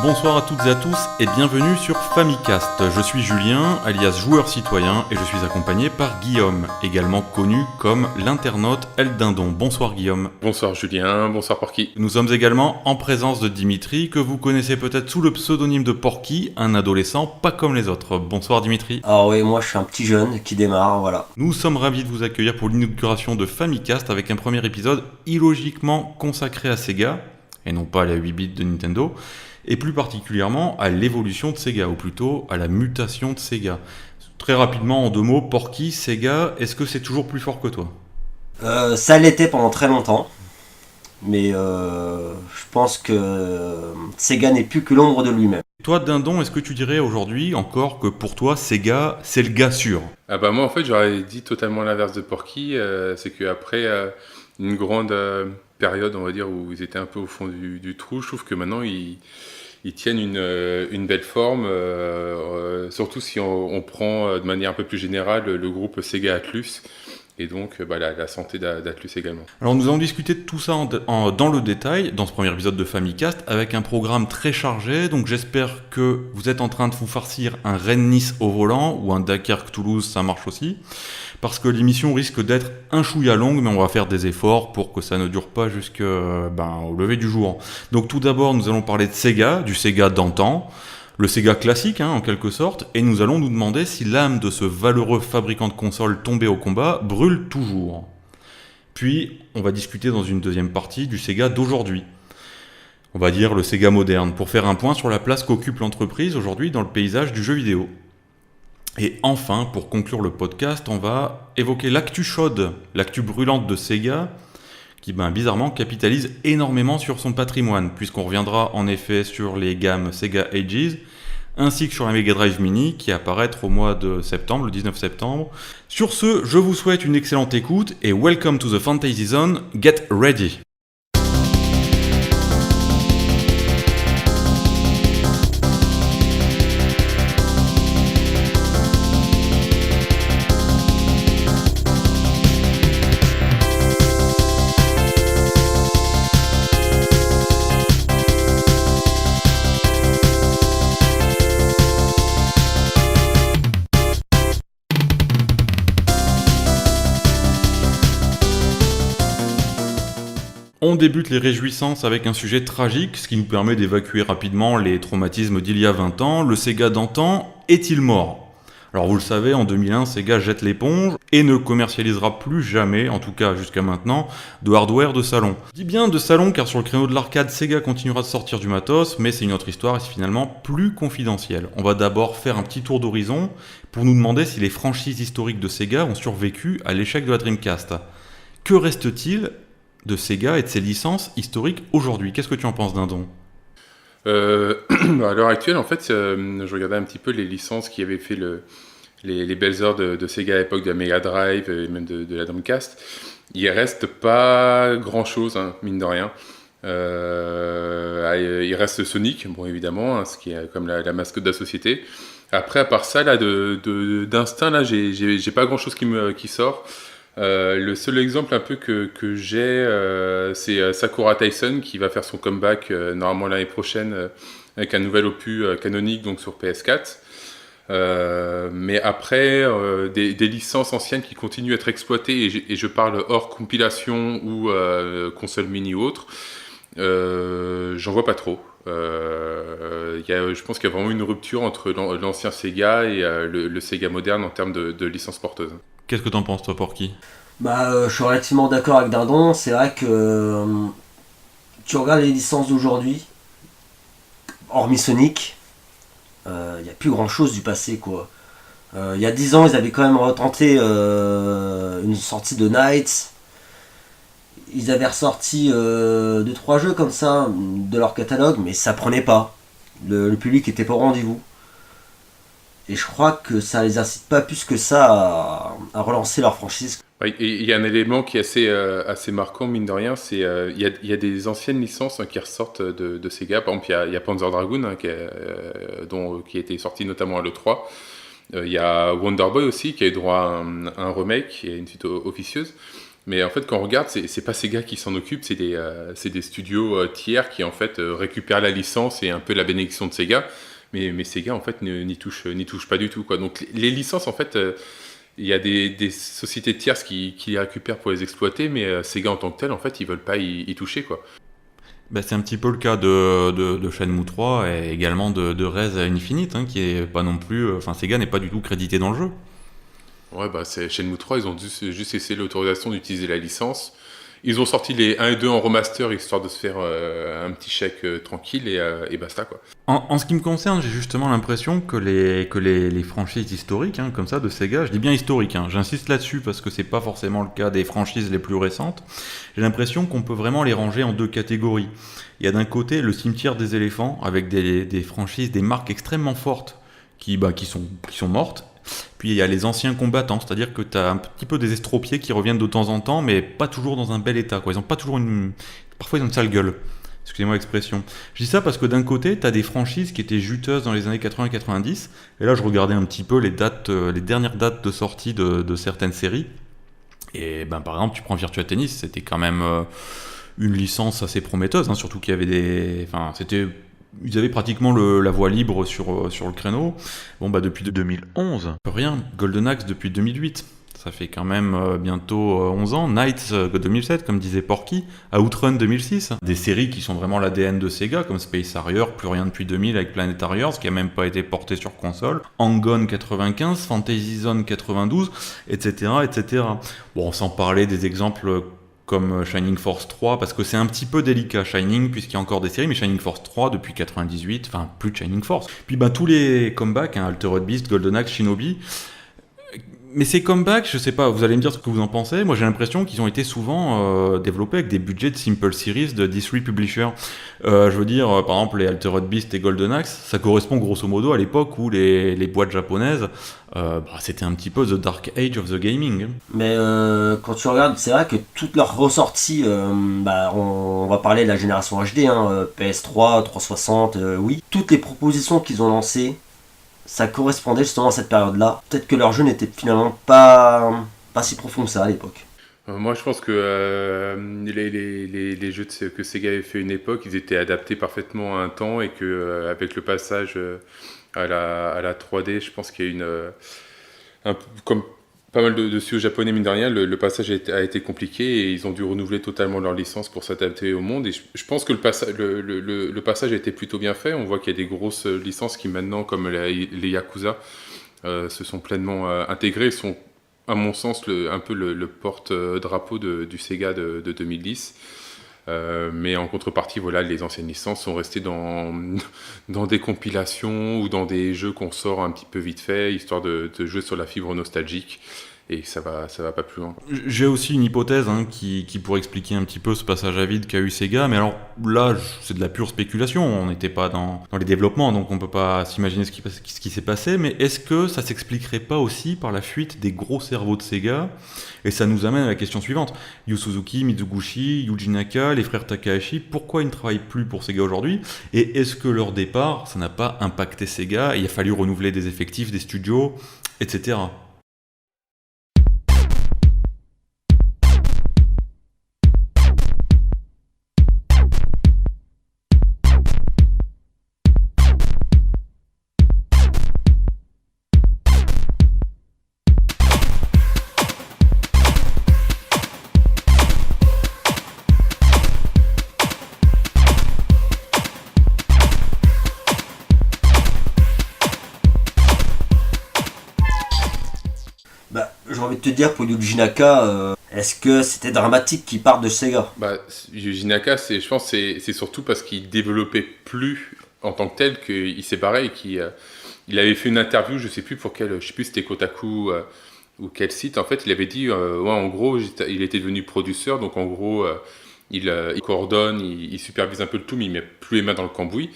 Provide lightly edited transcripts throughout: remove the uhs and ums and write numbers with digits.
Bonsoir à toutes et à tous et bienvenue sur Famicast. Je suis Julien, alias joueur citoyen, et je suis accompagné par Guillaume, également connu comme l'internaute El Dindon. Bonsoir Guillaume. Bonsoir Julien, bonsoir Porky. Nous sommes également en présence de Dimitri, que vous connaissez peut-être sous le pseudonyme de Porky, un adolescent pas comme les autres. Bonsoir Dimitri. Ah oui, moi je suis un petit jeune qui démarre, voilà. Nous sommes ravis de vous accueillir pour l'inauguration de Famicast avec un premier épisode illogiquement consacré à Sega, et non pas à la 8 bits de Nintendo, et plus particulièrement à l'évolution de Sega, ou plutôt à la mutation de Sega. Très rapidement, en deux mots, Porky, Sega, est-ce que c'est toujours plus fort que toi ? Ça l'était pendant très longtemps, mais je pense que Sega n'est plus que l'ombre de lui-même. Toi, Dindon, est-ce que tu dirais aujourd'hui encore que pour toi, Sega, c'est le gars sûr ? Ah bah moi en fait j'aurais dit totalement l'inverse de Porky, c'est qu'après une grande période on va dire où ils étaient un peu au fond du trou, je trouve que maintenant ils tiennent une belle forme, surtout si on prend de manière un peu plus générale le groupe Sega Atlus. Et donc la santé d'Atlus également. Alors nous allons discuter de tout ça dans le détail, dans ce premier épisode de Famicast, avec un programme très chargé, donc j'espère que vous êtes en train de vous farcir un Rennes-Nice au volant, ou un Dunkerque-Toulouse, ça marche aussi, parce que l'émission risque d'être un chouïa longue, mais on va faire des efforts pour que ça ne dure pas jusqu'au lever du jour. Donc tout d'abord, nous allons parler de Sega, du Sega d'antan, le Sega classique, en quelque sorte, et nous allons nous demander si l'âme de ce valeureux fabricant de consoles tombé au combat brûle toujours. Puis, on va discuter dans une deuxième partie du Sega d'aujourd'hui. On va dire le Sega moderne, pour faire un point sur la place qu'occupe l'entreprise aujourd'hui dans le paysage du jeu vidéo. Et enfin, pour conclure le podcast, on va évoquer l'actu chaude, l'actu brûlante de Sega, qui bizarrement capitalise énormément sur son patrimoine, puisqu'on reviendra en effet sur les gammes Sega Ages, ainsi que sur la Mega Drive Mini, qui apparaîtra au mois de septembre, le 19 septembre. Sur ce, je vous souhaite une excellente écoute, et welcome to the Fantasy Zone, get ready! On débute les réjouissances avec un sujet tragique, ce qui nous permet d'évacuer rapidement les traumatismes d'il y a 20 ans. Le Sega d'antan est-il mort ? Alors vous le savez, en 2001, Sega jette l'éponge et ne commercialisera plus jamais, en tout cas jusqu'à maintenant, de hardware de salon. Je dis bien de salon car sur le créneau de l'arcade, Sega continuera de sortir du matos, mais c'est une autre histoire et c'est finalement plus confidentiel. On va d'abord faire un petit tour d'horizon pour nous demander si les franchises historiques de Sega ont survécu à l'échec de la Dreamcast. Que reste-t-il de Sega et de ses licences historiques aujourd'hui? Qu'est-ce que tu en penses, Dindon ? À l'heure actuelle, en fait, je regardais un petit peu les licences qui avaient fait les belles heures de Sega à l'époque de la Mega Drive et même de la Dreamcast. Il reste pas grand-chose, mine de rien. Il reste Sonic, bon évidemment, ce qui est comme la mascotte de la société. Après, à part ça, là, d'instinct, là, j'ai pas grand-chose qui sort. Le seul exemple un peu que j'ai, c'est Sakura Tyson qui va faire son comeback normalement l'année prochaine avec un nouvel opus canonique donc sur PS4. Mais après, des licences anciennes qui continuent à être exploitées, et je parle hors compilation ou console mini ou autre, j'en vois pas trop. Je pense qu'il y a vraiment une rupture entre l'ancien Sega et le Sega moderne en termes de licences porteuses. Qu'est-ce que t'en penses, toi, Porky ? Je suis relativement d'accord avec Dindon. C'est vrai que tu regardes les licences d'aujourd'hui, hormis Sonic, il n'y a plus grand-chose du passé, quoi. Il y a 10 ans, ils avaient quand même retenté une sortie de Knights. Ils avaient ressorti 2-3 jeux comme ça de leur catalogue, mais ça prenait pas. Le public était pas au rendez-vous. Et je crois que ça les incite pas plus que ça à relancer leur franchise. Il y a un élément qui est assez marquant, mine de rien, c'est il y a des anciennes licences qui ressortent de Sega. Par exemple, il y a Panzer Dragoon qui a été sorti notamment à l'E3. Il y a Wonder Boy aussi qui a eu droit à un remake et une suite officieuse. Mais en fait, quand on regarde, c'est pas Sega qui s'en occupe, c'est des studios tiers qui en fait récupèrent la licence et un peu la bénédiction de Sega. Mais Sega en fait n'y touche pas du tout, quoi. Donc les licences en fait, il y a des sociétés tierces qui les récupèrent pour les exploiter, mais Sega en tant que tel en fait ils veulent pas y toucher, quoi. Bah, c'est un petit peu le cas de Shenmue 3 et également de Rez Infinite, hein, qui est pas non plus. Enfin, Sega n'est pas du tout crédité dans le jeu. Ouais, bah c'est Shenmue 3, ils ont juste essayé l'autorisation d'utiliser la licence. Ils ont sorti les 1 et 2 en remaster histoire de se faire un petit chèque tranquille et basta, quoi. En ce qui me concerne, j'ai justement l'impression que les franchises historiques, hein, comme ça, de Sega, je dis bien historiques, hein, j'insiste là-dessus parce que c'est pas forcément le cas des franchises les plus récentes, j'ai l'impression qu'on peut vraiment les ranger en deux catégories. Il y a d'un côté le cimetière des éléphants, avec des franchises, des marques extrêmement fortes qui sont mortes. Puis il y a les anciens combattants, c'est-à-dire que tu as un petit peu des estropiés qui reviennent de temps en temps, mais pas toujours dans un bel état, quoi. Ils ont pas toujours Parfois ils ont une sale gueule. Excusez-moi l'expression. Je dis ça parce que d'un côté, tu as des franchises qui étaient juteuses dans les années 80-90, et là je regardais un petit peu les dernières dates de sortie de certaines séries, et ben par exemple tu prends Virtua Tennis, c'était quand même une licence assez prometteuse, hein, surtout qu'il y avait ils avaient pratiquement la voie libre sur le créneau. Bon, bah depuis 2011, rien. Golden Axe depuis 2008. Ça fait quand même bientôt 11 ans. Knights 2007, comme disait Porky. Outrun 2006. Des séries qui sont vraiment l'ADN de Sega, comme Space Harrier, plus rien depuis 2000 avec Planet Harrier, ce qui a même pas été porté sur console. Hang-On 95, Fantasy Zone 92, etc., etc. Bon, sans parler des exemples comme Shining Force 3, parce que c'est un petit peu délicat Shining, puisqu'il y a encore des séries, mais Shining Force 3 depuis 98, enfin plus de Shining Force. Puis tous les comebacks, hein, Altered Beast, Golden Axe, Shinobi, mais ces comebacks, je sais pas, vous allez me dire ce que vous en pensez, moi j'ai l'impression qu'ils ont été souvent développés avec des budgets de Simple Series de D3 Publisher. Je veux dire, par exemple les Altered Beast et Golden Axe, ça correspond grosso modo à l'époque où les boîtes japonaises, c'était un petit peu the dark age of the gaming. Mais quand tu regardes, c'est vrai que toutes leurs ressorties, on va parler de la génération HD, hein, PS3, 360, oui. Toutes les propositions qu'ils ont lancées, ça correspondait justement à cette période-là. Peut-être que leur jeu n'était finalement pas si profond que ça à l'époque. Moi, je pense que les jeux que Sega avait fait à une époque, ils étaient adaptés parfaitement à un temps et que avec le passage à la 3D, je pense qu'il y a comme pas mal de studios japonais, mine de rien, le passage a été compliqué et ils ont dû renouveler totalement leur licence pour s'adapter au monde. Et je pense que le passage a été plutôt bien fait. On voit qu'il y a des grosses licences qui maintenant, comme les Yakuza, se sont pleinement intégrées, sont à mon sens un peu le porte-drapeau du Sega de 2010. Mais en contrepartie, voilà, les anciennes licences sont restées dans des compilations ou dans des jeux qu'on sort un petit peu vite fait, histoire de jouer sur la fibre nostalgique. Et ça va pas plus loin. J'ai aussi une hypothèse qui pourrait expliquer un petit peu ce passage à vide qu'a eu Sega, mais alors là, c'est de la pure spéculation, on n'était pas dans les développements, donc on peut pas s'imaginer ce qui s'est passé, mais est-ce que ça s'expliquerait pas aussi par la fuite des gros cerveaux de Sega? Et ça nous amène à la question suivante. Yu Suzuki, Mizuguchi, Yuji Naka, les frères Takahashi, pourquoi ils ne travaillent plus pour Sega aujourd'hui? Et est-ce que leur départ, ça n'a pas impacté Sega? Il a fallu renouveler des effectifs, des studios, etc. J'ai envie de te dire, pour Yuji Naka, est-ce que c'était dramatique qu'il parte de Sega? Yuji Naka, je pense que c'est surtout parce qu'il développait plus en tant que tel qu'il s'est barré et qu'il avait fait une interview, je sais plus pour quel, je sais plus si c'était Kotaku ou quel site, en fait, il avait dit, en gros, il était devenu producteur, donc en gros, il coordonne, il supervise un peu le tout, mais il met plus les mains dans le cambouis.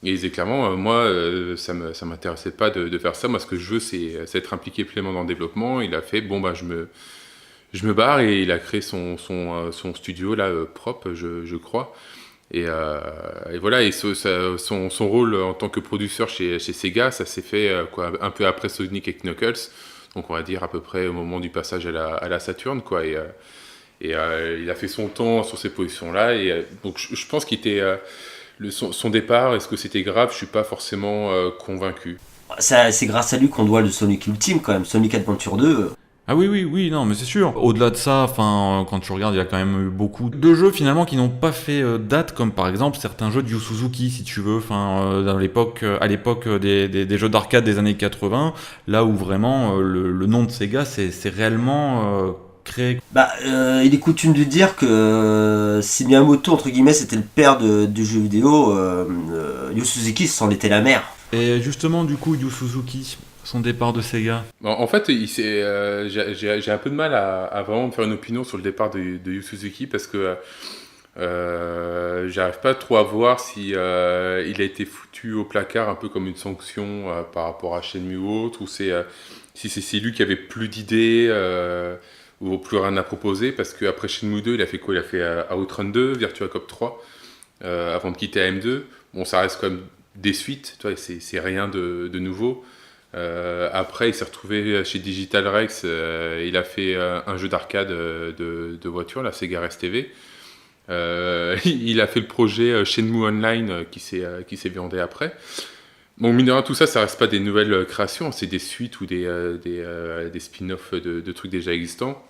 Et il disait clairement, moi, ça m'intéressait pas de faire ça. Moi, ce que je veux, c'est être impliqué pleinement dans le développement. Il a fait, je me barre, et il a créé son studio là propre, je crois. Et voilà, et son rôle en tant que producteur chez Sega, ça s'est fait un peu après Sonic et Knuckles. Donc on va dire à peu près au moment du passage à la Saturn, quoi. Et il a fait son temps sur ces positions-là. Et donc je pense qu'il était son départ. Est-ce que c'était grave? Je suis pas forcément convaincu. C'est grâce à lui qu'on doit le Sonic Ultime quand même. Sonic Adventure 2. Ah oui, oui, oui, non, mais c'est sûr. Au-delà de ça, quand tu regardes, il y a quand même eu beaucoup de jeux finalement qui n'ont pas fait date, comme par exemple certains jeux de Yu Suzuki, si tu veux, à l'époque des jeux d'arcade des années 80, là où vraiment le nom de Sega c'est réellement créé. Il est coutume de dire que si Miyamoto, entre guillemets, c'était le père du jeu vidéo, Yu Suzuki c'en était la mère. Et justement, du coup, Yu Suzuki, son départ de Sega. En fait, j'ai un peu de mal à vraiment me faire une opinion sur le départ de Yu Suzuki parce que j'arrive pas trop à voir si il a été foutu au placard un peu comme une sanction par rapport à Shenmue ou autre, ou si c'est lui qui avait plus d'idées ou plus rien à proposer, parce qu'après Shenmue 2, il a fait quoi? Il a fait Outrun 2, Virtua Cop 3, avant de quitter AM2. Bon, ça reste comme des suites, toi, c'est rien de nouveau. Après, il s'est retrouvé chez Digital Rex. Il a fait un jeu d'arcade de voiture, la Sega Race TV. Il a fait le projet Shenmue Online qui s'est viandé après. Bon, mine de rien, tout ça, ça reste pas des nouvelles créations, c'est des suites ou des spin-offs de trucs déjà existants.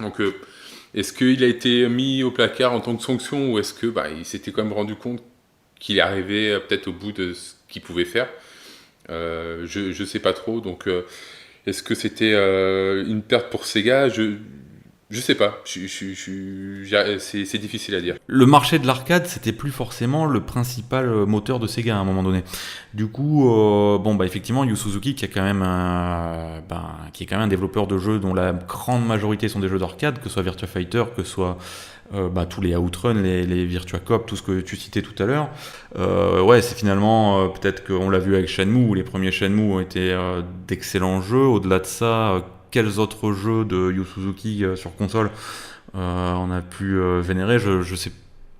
Donc, est-ce qu'il a été mis au placard en tant que sanction, ou est-ce que il s'était quand même rendu compte qu'il arrivait peut-être au bout de ce qu'il pouvait faire? Je sais pas trop. Donc, est-ce que c'était une perte pour Sega? Je sais pas. C'est difficile à dire. Le marché de l'arcade, c'était plus forcément le principal moteur de Sega à un moment donné. Du coup, effectivement, Yu Suzuki, qui est quand même un développeur de jeux dont la grande majorité sont des jeux d'arcade, que ce soit Virtua Fighter, que ce soit tous les Outrun, les Virtua Cop, tout ce que tu citais tout à l'heure. C'est finalement, peut-être qu'on l'a vu avec Shenmue, où les premiers Shenmue ont été d'excellents jeux. Au-delà de ça, quels autres jeux de Yu Suzuki sur console on a pu vénérer, je sais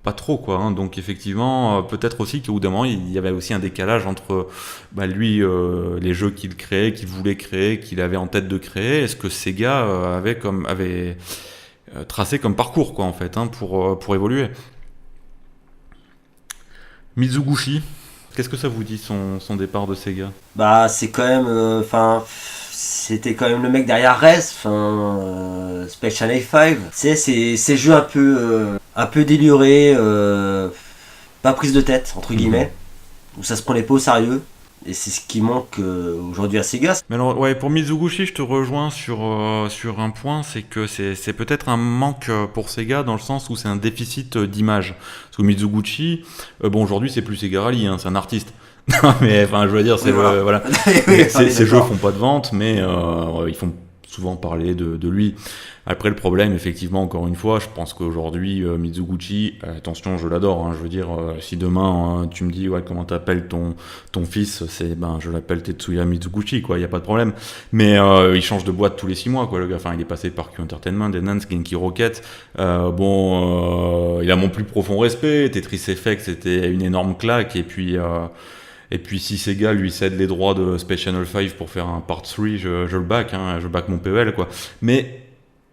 pas trop quoi, hein. Donc effectivement, peut-être aussi qu'au bout d'un moment il y avait aussi un décalage entre lui, les jeux qu'il créait, qu'il voulait créer, qu'il avait en tête de créer, est-ce que Sega avait tracé comme parcours quoi en fait, hein, pour évoluer. Mizuguchi, qu'est-ce que ça vous dit son départ de Sega? C'est quand même, c'était quand même le mec derrière Rez, Space Channel 5. C'est ces jeux un peu délurés, pas prise de tête entre guillemets, où ça se prenait pas au sérieux. Et c'est ce qui manque aujourd'hui à Sega. Mais alors, pour Mizuguchi, je te rejoins sur un point, c'est que c'est peut-être un manque pour Sega dans le sens où c'est un déficit d'image. Parce que Mizuguchi, aujourd'hui c'est plus Sega Rally, hein, c'est un artiste. Non, mais je veux dire, ces jeux font pas de vente, mais ils font souvent parler de lui. Après, le problème, effectivement, encore une fois, je pense qu'aujourd'hui, Mizuguchi, attention, je l'adore, hein, je veux dire, si demain tu me dis comment t'appelles ton fils, je l'appelle Tetsuya Mizuguchi, quoi, y a pas de problème. Mais il change de boîte tous les 6 mois, quoi, le gars. Enfin, il est passé par Q Entertainment, Enhance, Genki Rocket. Il a mon plus profond respect. Tetris Effect, c'était une énorme claque, et puis si Sega lui cède les droits de Space Channel 5 pour faire un Part 3, je le back, hein, je back mon PEL, quoi. Mais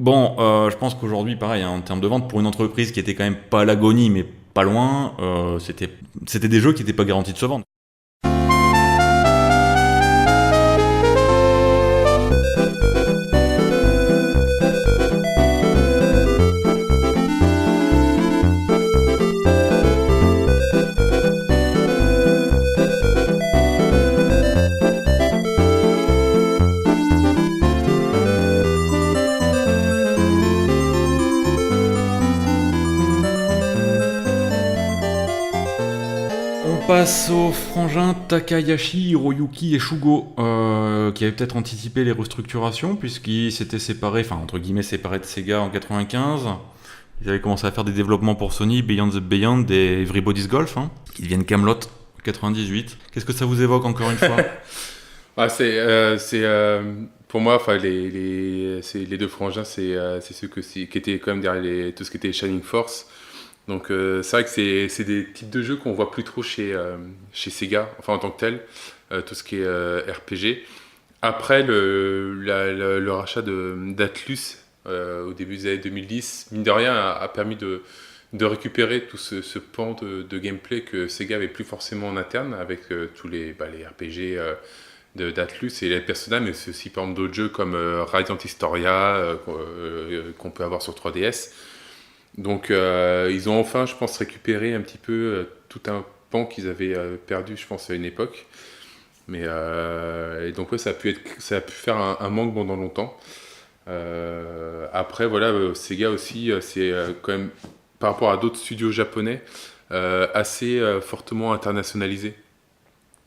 je pense qu'aujourd'hui, pareil, hein, en termes de vente, pour une entreprise qui était quand même pas à l'agonie, mais pas loin, c'était des jeux qui n'étaient pas garantis de se vendre. Passe aux frangins Takahashi, Hiroyuki et Shugo, qui avaient peut-être anticipé les restructurations, puisqu'ils s'étaient séparés, entre guillemets séparés de Sega en 95. Ils avaient commencé à faire des développements pour Sony, Beyond the Beyond et Everybody's Golf, hein, qui deviennent Camelot en 98. Qu'est-ce que ça vous évoque encore une fois? Pour moi, les deux frangins, c'est ceux qui étaient quand même derrière tout ce qui était Shining Force. Donc c'est vrai que c'est des types de jeux qu'on voit plus trop chez Sega, enfin en tant que tel, tout ce qui est RPG. Après le rachat d'Atlus au début des années 2010, mine de rien, a permis de récupérer tout ce pan de gameplay que Sega avait plus forcément en interne, avec tous les RPG d'Atlus et les Persona, mais c'est aussi par exemple d'autres jeux comme Radiant Historia qu'on peut avoir sur 3DS. Donc ils ont enfin, je pense, récupéré un petit peu tout un pan qu'ils avaient perdu, je pense, à une époque. Mais et donc ouais, ça a pu faire un manque pendant longtemps. Après voilà, Sega aussi, c'est quand même par rapport à d'autres studios japonais assez fortement internationalisé.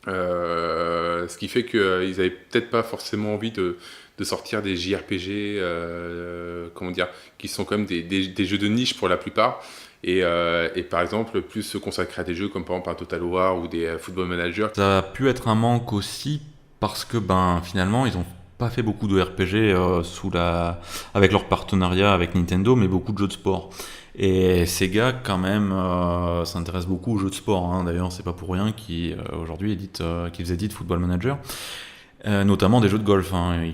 Ce qui fait qu'ils n'avaient peut-être pas forcément envie de sortir des JRPG, comment dire, qui sont quand même des jeux de niche pour la plupart. Et par exemple, plus se consacrer à des jeux comme par exemple un Total War ou des Football Manager. Ça a pu être un manque aussi parce que finalement ils ont pas fait beaucoup de RPG avec leur partenariat avec Nintendo, mais beaucoup de jeux de sport. Et Sega quand même s'intéresse beaucoup aux jeux de sport, hein. D'ailleurs c'est pas pour rien qu'ils aujourd'hui qu'ils éditent Football Manager. Notamment des jeux de golf, hein,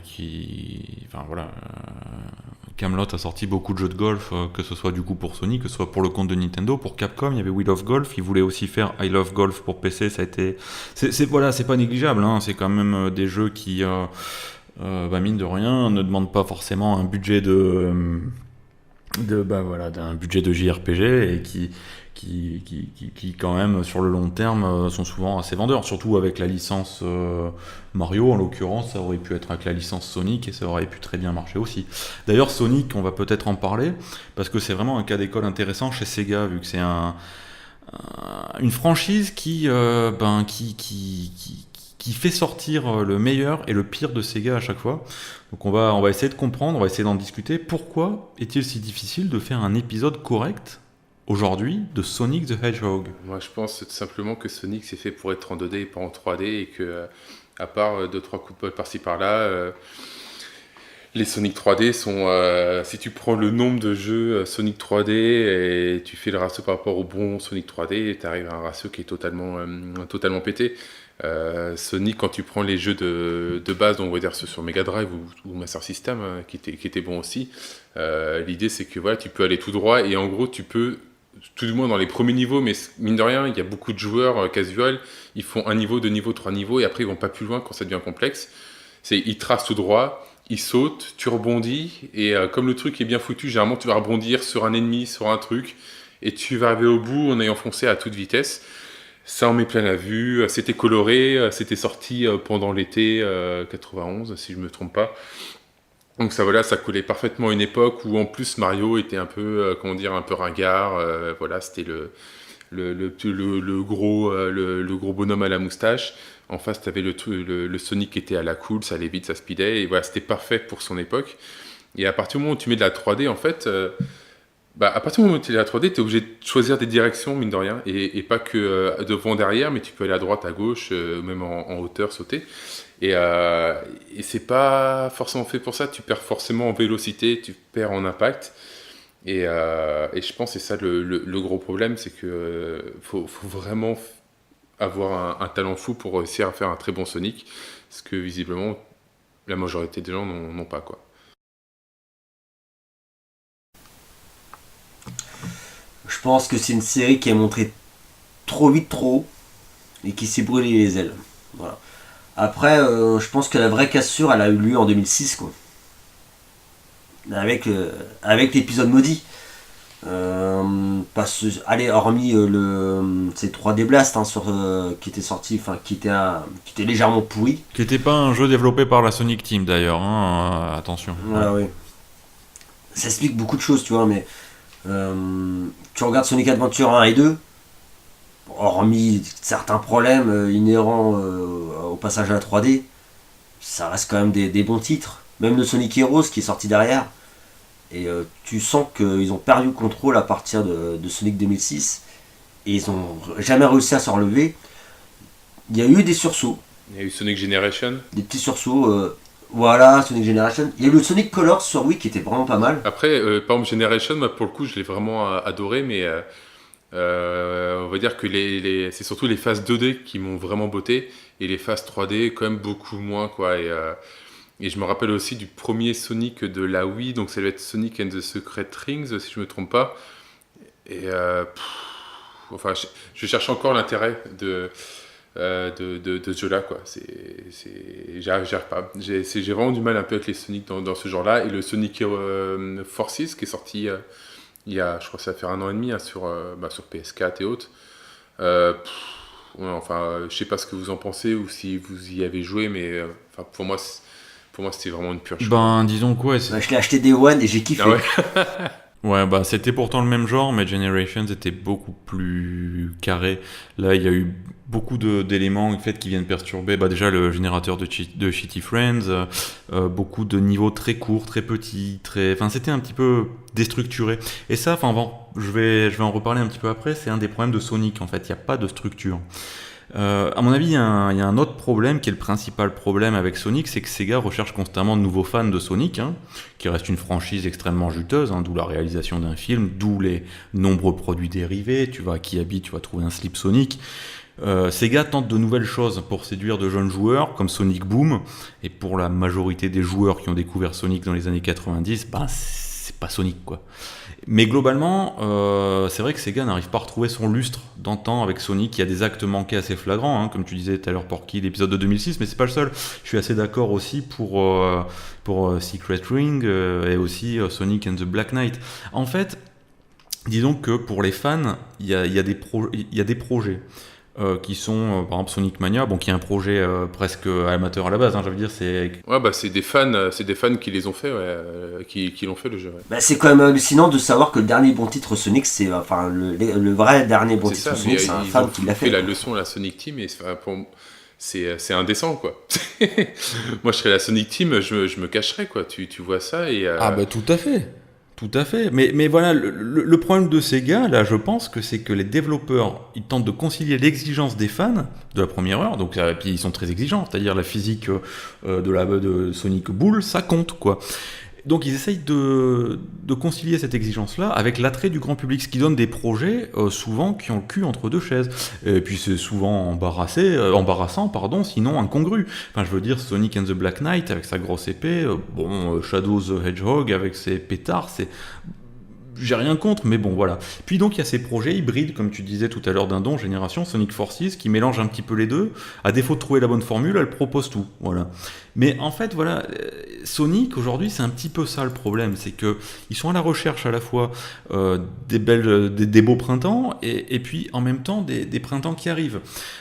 Camelot a sorti beaucoup de jeux de golf, que ce soit du coup pour Sony, que ce soit pour le compte de Nintendo. Pour Capcom, il y avait We Love Golf, ils voulaient aussi faire I Love Golf pour PC, ça a été... c'est pas négligeable, hein, c'est quand même des jeux qui, mine de rien, ne demandent pas forcément un budget d'un budget de JRPG et qui quand même sur le long terme sont souvent assez vendeurs, surtout avec la licence Mario en l'occurrence. Ça aurait pu être avec la licence Sonic et ça aurait pu très bien marcher aussi. D'ailleurs Sonic, on va peut-être en parler parce que c'est vraiment un cas d'école intéressant chez Sega, vu que c'est une franchise qui fait sortir le meilleur et le pire de Sega à chaque fois. Donc on va essayer de comprendre, on va essayer d'en discuter. Pourquoi est-il si difficile de faire un épisode correct aujourd'hui de Sonic the Hedgehog? Moi je pense tout simplement que Sonic c'est fait pour être en 2D et pas en 3D, et que à part 2-3 coups de bol par-ci par-là, les Sonic 3D sont... si tu prends le nombre de jeux Sonic 3D et tu fais le ratio par rapport au bon Sonic 3D, tu arrives à un ratio qui est totalement pété. Sonic, quand tu prends les jeux de base, donc on va dire ceux sur Mega Drive ou Master System, qui étaient bons aussi, l'idée c'est que voilà, tu peux aller tout droit et en gros tu peux, tout du moins dans les premiers niveaux, mais mine de rien, il y a beaucoup de joueurs casual, ils font un niveau, 2 niveaux, 3 niveaux et après ils vont pas plus loin quand ça devient complexe. Ils tracent tout droit, ils sautent, tu rebondis et comme le truc est bien foutu, généralement tu vas rebondir sur un ennemi, sur un truc et tu vas arriver au bout en ayant foncé à toute vitesse. Ça en met plein la vue, c'était coloré, c'était sorti pendant l'été 91, si je ne me trompe pas. Donc ça, voilà, ça collait parfaitement à une époque où en plus Mario était un peu, un peu ringard. Voilà, c'était le gros bonhomme à la moustache. En face, tu avais le Sonic qui était à la cool, ça allait vite, ça speedait. Et voilà, c'était parfait pour son époque. Et à partir du moment où tu mets de la 3D, en fait... à partir du moment où tu es à la 3D, tu es obligé de choisir des directions, mine de rien, et pas que devant, derrière, mais tu peux aller à droite, à gauche, même en hauteur, sauter. Et c'est pas forcément fait pour ça, tu perds forcément en vélocité, tu perds en impact. Et je pense que c'est ça le gros problème, c'est que faut vraiment avoir un talent fou pour réussir à faire un très bon Sonic, ce que visiblement la majorité des gens n'ont pas, quoi. Je pense que c'est une série qui est montrée trop vite, trop haut, et qui s'est brûlé les ailes. Voilà. Après, je pense que la vraie cassure, elle a eu lieu en 2006, quoi. Avec l'épisode maudit. Hormis ces 3D Blast qui était sorti, qui était légèrement pourri. Qui n'était pas un jeu développé par la Sonic Team d'ailleurs, hein, attention. Voilà, oui. Ça explique beaucoup de choses, tu vois, mais tu regardes Sonic Adventure 1 et 2, hormis certains problèmes inhérents au passage à la 3D, ça reste quand même des bons titres. Même le Sonic Heroes qui est sorti derrière. Et tu sens qu'ils ont perdu le contrôle à partir de Sonic 2006. Et ils n'ont jamais réussi à se relever. Il y a eu des sursauts. Il y a eu Sonic Generation. Des petits sursauts. Voilà, Sonic Generation. Il y a eu le Sonic Colors sur Wii qui était vraiment pas mal. Après, par exemple, Generation, moi, pour le coup, je l'ai vraiment adoré, mais on va dire que c'est surtout les phases 2D qui m'ont vraiment botté, et les phases 3D, quand même beaucoup moins, quoi. Et je me rappelle aussi du premier Sonic de la Wii, donc ça doit être Sonic and the Secret Rings, si je me trompe pas. Et enfin, je cherche encore l'intérêt de ce jeu-là, quoi. J'arrive pas. J'ai vraiment du mal un peu avec les Sonic dans ce genre-là. Et le Sonic Forces qui est sorti il y a, je crois que ça va faire 1 an et demi, hein, sur PS4 et autres. Enfin, je sais pas ce que vous en pensez ou si vous y avez joué, mais enfin, pour moi, c'était vraiment une purge. Ben, disons quoi. Je l'ai acheté Day One et j'ai kiffé. Ah ouais. Ouais, bah c'était pourtant le même genre, mais Generations était beaucoup plus carré. Là, il y a eu beaucoup d'éléments en fait, qui viennent perturber. Bah, déjà, le générateur de Shitty Friends, beaucoup de niveaux très courts, très petits, enfin, c'était un petit peu déstructuré. Et ça, enfin, bon, je vais en reparler un petit peu après, c'est un des problèmes de Sonic, en fait, il n'y a pas de structure. À mon avis, il y a un autre problème qui est le principal problème avec Sonic, c'est que Sega recherche constamment de nouveaux fans de Sonic, hein, qui reste une franchise extrêmement juteuse, hein, d'où la réalisation d'un film, d'où les nombreux produits dérivés. Tu vas à Kiabi, tu vas trouver un slip Sonic. Sega tente de nouvelles choses pour séduire de jeunes joueurs, comme Sonic Boom, et pour la majorité des joueurs qui ont découvert Sonic dans les années 90, ben, c'est pas Sonic, quoi. Mais globalement, c'est vrai que Sega n'arrive pas à retrouver son lustre d'antan avec Sonic. Il y a des actes manqués assez flagrants, hein, comme tu disais tout à l'heure, Porky, l'épisode de 2006, mais c'est pas le seul. Je suis assez d'accord aussi pour Secret Ring et aussi Sonic and the Black Knight. En fait, disons que pour les fans, il y a des projets. Qui sont par exemple Sonic Mania, bon, qui est un projet presque amateur à la base, hein, j'allais dire, c'est... Ouais, bah c'est des fans qui les ont fait, ouais, qui l'ont fait le jeu. Ouais. Bah, c'est quand même hallucinant de savoir que le dernier bon titre Sonic, c'est enfin le vrai dernier bon titre Sonic, c'est un fan qui l'a fait. La leçon à la Sonic Team, et c'est indécent, quoi. Moi, je serais la Sonic Team, je me cacherais, quoi. Tu vois ça et... Ah bah tout à fait. Tout à fait, mais voilà, le problème de Sega, là, je pense que c'est que les développeurs, ils tentent de concilier l'exigence des fans de la première heure, donc puis ils sont très exigeants, c'est-à-dire la physique de Sonic Bull, ça compte, quoi. Donc ils essayent de concilier cette exigence-là avec l'attrait du grand public, ce qui donne des projets souvent qui ont le cul entre deux chaises. Et puis c'est souvent embarrassant, sinon incongru. Enfin, je veux dire, Sonic and the Black Knight avec sa grosse épée, Shadow the Hedgehog avec ses pétards, j'ai rien contre, mais bon, voilà. Puis donc, il y a ces projets hybrides, comme tu disais tout à l'heure, d'un don, Génération, Sonic Forces, qui mélangent un petit peu les deux. À défaut de trouver la bonne formule, elle propose tout, voilà. Mais en fait, voilà, Sonic, aujourd'hui, c'est un petit peu ça le problème, c'est qu'ils sont à la recherche à la fois des beaux printemps, et puis, en même temps, des printemps qui arrivent.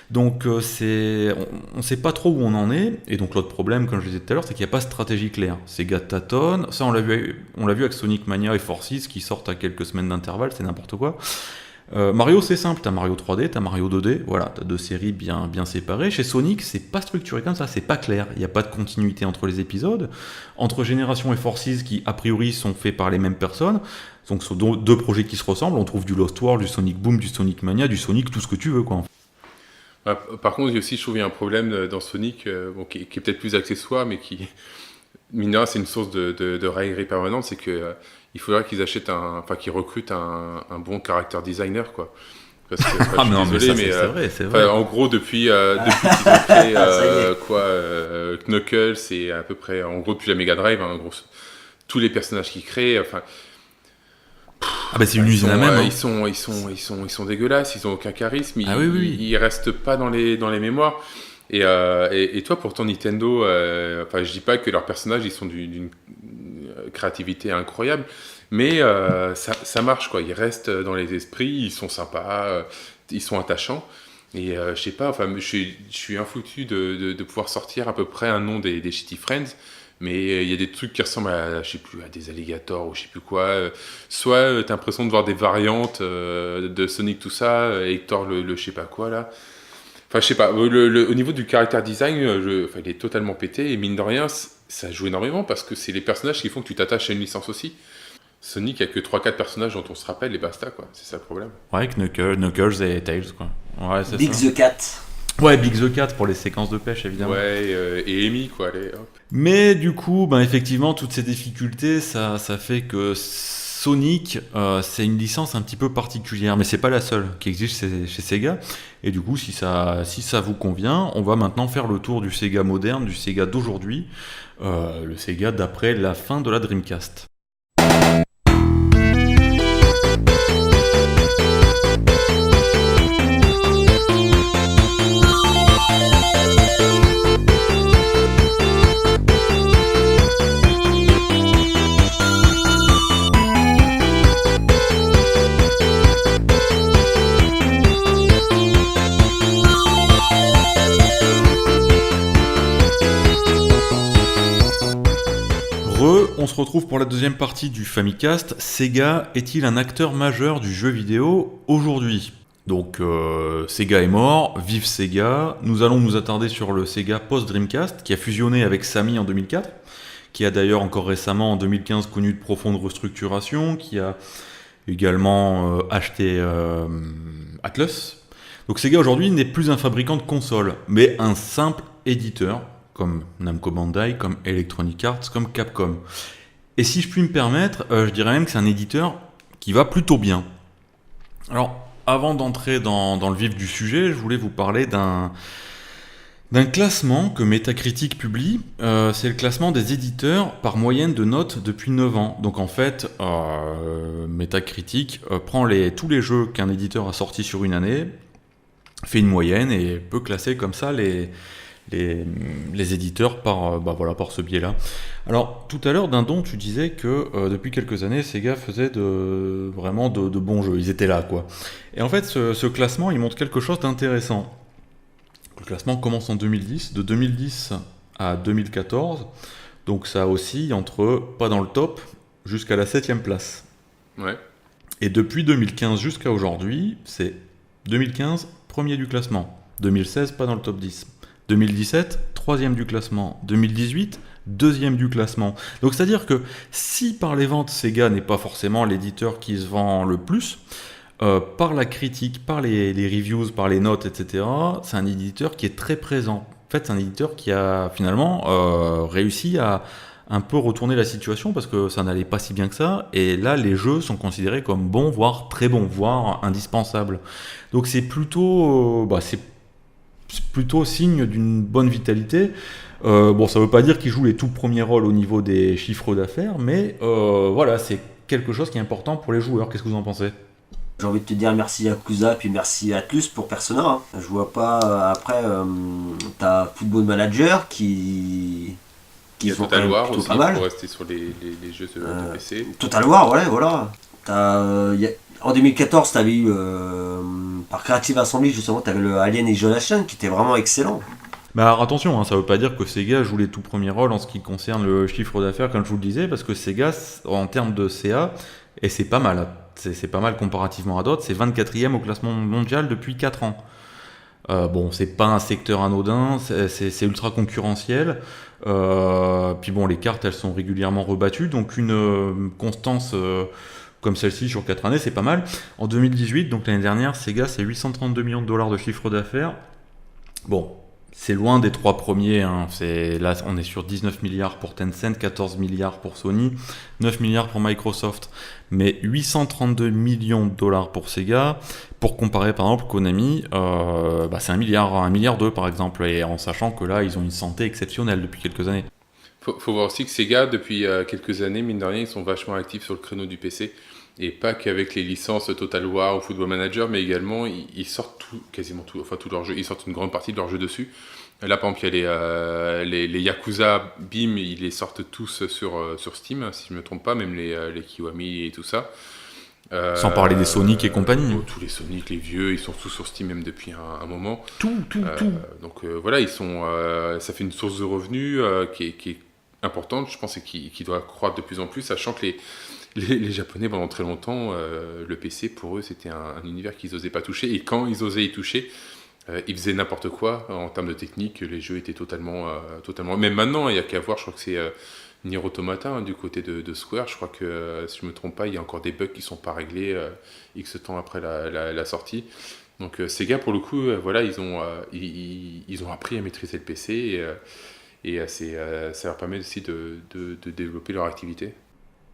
Donc, on ne sait pas trop où on en est, et donc l'autre problème, comme je disais tout à l'heure, c'est qu'il n'y a pas de stratégie claire. Sega tâtonne, ça on l'a vu avec Sonic Mania et Forces, qui sortent à quelques semaines d'intervalle, c'est n'importe quoi. Mario, c'est simple, t'as Mario 3D, t'as Mario 2D, voilà, t'as deux séries bien séparées. Chez Sonic, c'est pas structuré comme ça, c'est pas clair, il n'y a pas de continuité entre les épisodes. Entre Génération et Forces, qui a priori sont faits par les mêmes personnes, donc ce sont deux projets qui se ressemblent, on trouve du Lost World, du Sonic Boom, du Sonic Mania, du Sonic, tout ce que tu veux, quoi. Par contre, je trouve qu'il y a un problème dans Sonic, qui est peut-être plus accessoire, mais qui, mine de rien, c'est une source de raillerie permanente, c'est que il faudrait qu'ils qu'ils recrutent un bon character designer, quoi. Parce que, ah non, désolé, mais ça, c'est vrai. En gros, depuis qu'ils ont créé Knuckles, c'est à peu près, en gros, depuis la Mega Drive, en gros, tous les personnages qu'ils créent, enfin. Ah bah c'est une usine à même. Hein. Ils sont dégueulasses, ils ont aucun charisme, ils restent pas dans les mémoires. Et toi, pour ton Nintendo, je dis pas que leurs personnages ils sont d'une créativité incroyable, mais ça marche, quoi. Ils restent dans les esprits, ils sont sympas, ils sont attachants. Et je sais pas, je suis infoutu de pouvoir sortir à peu près un nom des Shitty Friends. Mais il y a des trucs qui ressemblent à, je sais plus, à des alligators ou je sais plus quoi. Soit t'as l'impression de voir des variantes de Sonic, tout ça, Hector le je sais pas quoi là. Enfin, je sais pas, au niveau du character design, il est totalement pété, et mine de rien, ça joue énormément, parce que c'est les personnages qui font que tu t'attaches à une licence aussi. Sonic, il n'y a que 3-4 personnages dont on se rappelle, et basta, quoi. C'est ça le problème. Ouais, Knuckles et Tails, quoi. Ouais, c'est Big ça. the Cat. Ouais, Big the Cat pour les séquences de pêche, évidemment. Ouais, et Amy, quoi, allez, hop. Mais du coup, effectivement, toutes ces difficultés, ça fait que Sonic, c'est une licence un petit peu particulière, mais c'est pas la seule qui existe chez Sega. Et du coup, si ça vous convient, on va maintenant faire le tour du Sega moderne, du Sega d'aujourd'hui, le Sega d'après la fin de la Dreamcast. On se retrouve pour la deuxième partie du Famicast. Sega est-il un acteur majeur du jeu vidéo aujourd'hui ? Donc Sega est mort, vive Sega. Nous allons nous attarder sur le Sega post-Dreamcast qui a fusionné avec Sammy en 2004, qui a d'ailleurs encore récemment en 2015 connu de profondes restructurations, qui a également acheté Atlus. Donc Sega aujourd'hui n'est plus un fabricant de consoles, mais un simple éditeur, comme Namco Bandai, comme Electronic Arts, comme Capcom. Et si je puis me permettre, je dirais même que c'est un éditeur qui va plutôt bien. Alors, avant d'entrer dans le vif du sujet, je voulais vous parler d'un classement que Metacritic publie. C'est le classement des éditeurs par moyenne de notes depuis 9 ans. Donc en fait, Metacritic prend tous les jeux qu'un éditeur a sortis sur une année, fait une moyenne et peut classer comme ça les éditeurs par ce biais-là. Alors, tout à l'heure, Dindon, tu disais que depuis quelques années, Sega faisait vraiment de bons jeux. Ils étaient là, quoi. Et en fait, ce classement, il montre quelque chose d'intéressant. Le classement commence en 2010. De 2010 à 2014, donc ça oscille entre pas dans le top jusqu'à la 7e place. Ouais. Et depuis 2015 jusqu'à aujourd'hui, c'est 2015, premier du classement. 2016, pas dans le top 10. 2017, troisième du classement. 2018, deuxième du classement. Donc c'est-à-dire que si par les ventes, Sega n'est pas forcément l'éditeur qui se vend le plus, par la critique, par les reviews, par les notes, etc., c'est un éditeur qui est très présent. En fait, c'est un éditeur qui a finalement réussi à un peu retourner la situation parce que ça n'allait pas si bien que ça. Et là, les jeux sont considérés comme bons, voire très bons, voire indispensables. Donc c'est plutôt... c'est plutôt signe d'une bonne vitalité. Ça veut pas dire qu'il joue les tout premiers rôles au niveau des chiffres d'affaires, mais voilà, c'est quelque chose qui est important pour les joueurs. Qu'est-ce que vous en pensez ? J'ai envie de te dire merci Yakuza, puis merci Atlus pour Persona. Hein. Je vois pas... après, t'as Football Manager qui Il y a sont Total War plutôt aussi, pas mal. pour rester sur les jeux de PC. Total War, ouais, voilà. En 2014, t'avais eu... par Creative Assembly, justement, t'avais le Alien Isolation qui était vraiment excellent. Mais alors attention, ça veut pas dire que Sega joue les tout premiers rôles en ce qui concerne le chiffre d'affaires, comme je vous le disais, parce que Sega, en termes de CA, et c'est pas mal, c'est pas mal comparativement à d'autres, c'est 24e au classement mondial depuis 4 ans. C'est pas un secteur anodin, c'est ultra concurrentiel. Puis les cartes, elles sont régulièrement rebattues, donc une constance comme celle-ci sur 4 années, c'est pas mal. En 2018, donc l'année dernière, Sega, c'est 832 millions de dollars de chiffre d'affaires. Bon, c'est loin des 3 premiers. Là, on est sur 19 milliards pour Tencent, 14 milliards pour Sony, 9 milliards pour Microsoft. Mais 832 millions de dollars pour Sega. Pour comparer, par exemple, Konami, c'est 1 milliard 2 par exemple. Et en sachant que là, ils ont une santé exceptionnelle depuis quelques années. Faut voir aussi que Sega, depuis quelques années, mine de rien, ils sont vachement actifs sur le créneau du PC. Et pas qu'avec les licences Total War ou Football Manager, mais également, ils sortent quasiment tout, enfin tous leurs jeux, ils sortent une grande partie de leurs jeux dessus. Là, par exemple, il y a les Yakuza, BIM, ils les sortent tous sur Steam, si je ne me trompe pas, même les Kiwami et tout ça. Sans parler des Sonic et compagnie. Tous les Sonic, les vieux, ils sont tous sur Steam même depuis un moment. Tout. Donc voilà, ça fait une source de revenus qui est importante, je pense, et qui doit croître de plus en plus, sachant que les Japonais, pendant très longtemps, le PC, pour eux, c'était un univers qu'ils n'osaient pas toucher. Et quand ils osaient y toucher, ils faisaient n'importe quoi en termes de technique. Les jeux étaient totalement... Même maintenant, il n'y a qu'à voir, je crois que c'est Nier Automata, du côté de Square. Je crois que, si je ne me trompe pas, il y a encore des bugs qui ne sont pas réglés X temps après la sortie. Donc Sega, pour le coup, ils ont appris à maîtriser le PC et ça leur permet aussi de développer leur activité.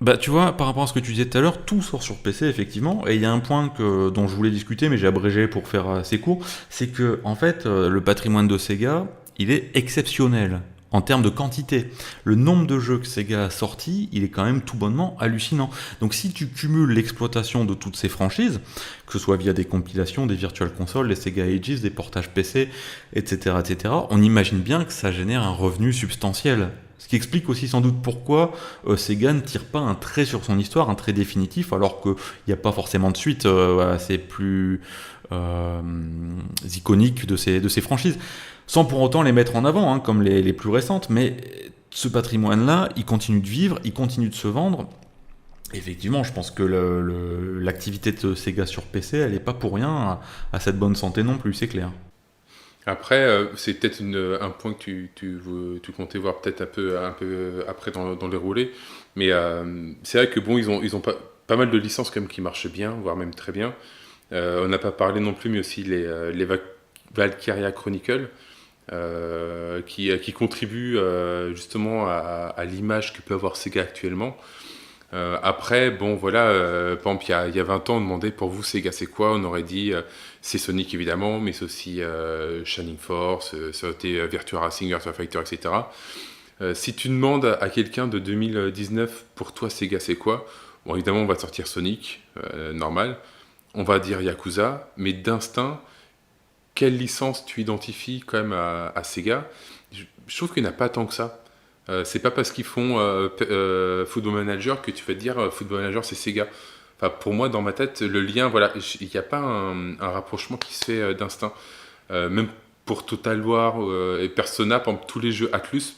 Bah, tu vois, par rapport à ce que tu disais tout à l'heure, tout sort sur PC, effectivement. Et il y a un point dont je voulais discuter, mais j'ai abrégé pour faire assez court. C'est que, en fait, le patrimoine de Sega, il est exceptionnel en termes de quantité. Le nombre de jeux que Sega a sortis, il est quand même tout bonnement hallucinant. Donc, si tu cumules l'exploitation de toutes ces franchises, que ce soit via des compilations, des virtual consoles, des Sega Ages, des portages PC, etc., on imagine bien que ça génère un revenu substantiel. Ce qui explique aussi sans doute pourquoi Sega ne tire pas un trait sur son histoire, un trait définitif, alors qu'il n'y a pas forcément de suite assez plus iconique de ces franchises. Sans pour autant les mettre en avant, hein, comme les plus récentes, mais ce patrimoine-là, il continue de vivre, il continue de se vendre. Effectivement, je pense que l'activité de Sega sur PC, elle n'est pas pour rien à cette bonne santé non plus, c'est clair. Après, c'est peut-être un point que tu comptais voir peut-être un peu après dans les roulés. Mais c'est vrai que bon, ils ont pas mal de licences quand même qui marchent bien, voire même très bien. On n'a pas parlé non plus, mais aussi les Valkyria Chronicle, qui contribuent justement à l'image que peut avoir Sega actuellement. Après, bon, voilà, par exemple, il y a 20 ans, on demandait pour vous, Sega, c'est quoi? On aurait dit, c'est Sonic évidemment, mais c'est aussi Shining Force, ça a été Virtua Racing, Virtua Fighter, etc. Si tu demandes à quelqu'un de 2019, pour toi, Sega, c'est quoi? Bon, évidemment, on va sortir Sonic, normal. On va dire Yakuza, mais d'instinct, quelle licence tu identifies quand même à Sega? Je trouve qu'il n'y en a pas tant que ça. C'est pas parce qu'ils font Football Manager que tu vas te dire Football Manager c'est Sega. Enfin, pour moi, dans ma tête, le lien, voilà, il n'y a pas un rapprochement qui se fait d'instinct. Même pour Total War et Persona, par exemple, tous les jeux Atlus,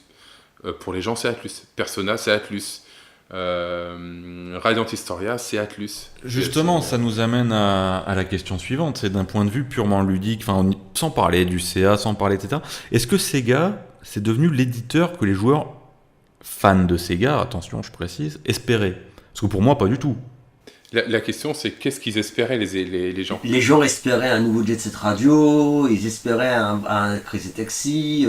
pour les gens c'est Atlus. Persona c'est Atlus. Radiant Historia c'est Atlus. Justement, ça nous amène à la question suivante. C'est d'un point de vue purement ludique, enfin, sans parler du CA, sans parler, etc. Est-ce que Sega, c'est devenu l'éditeur que les joueurs fans de Sega, attention, je précise, espéraient? Parce que pour moi, pas du tout. La question, c'est qu'est-ce qu'ils espéraient les gens? Les gens espéraient un nouveau Jet Set Radio, ils espéraient un Crazy Taxi,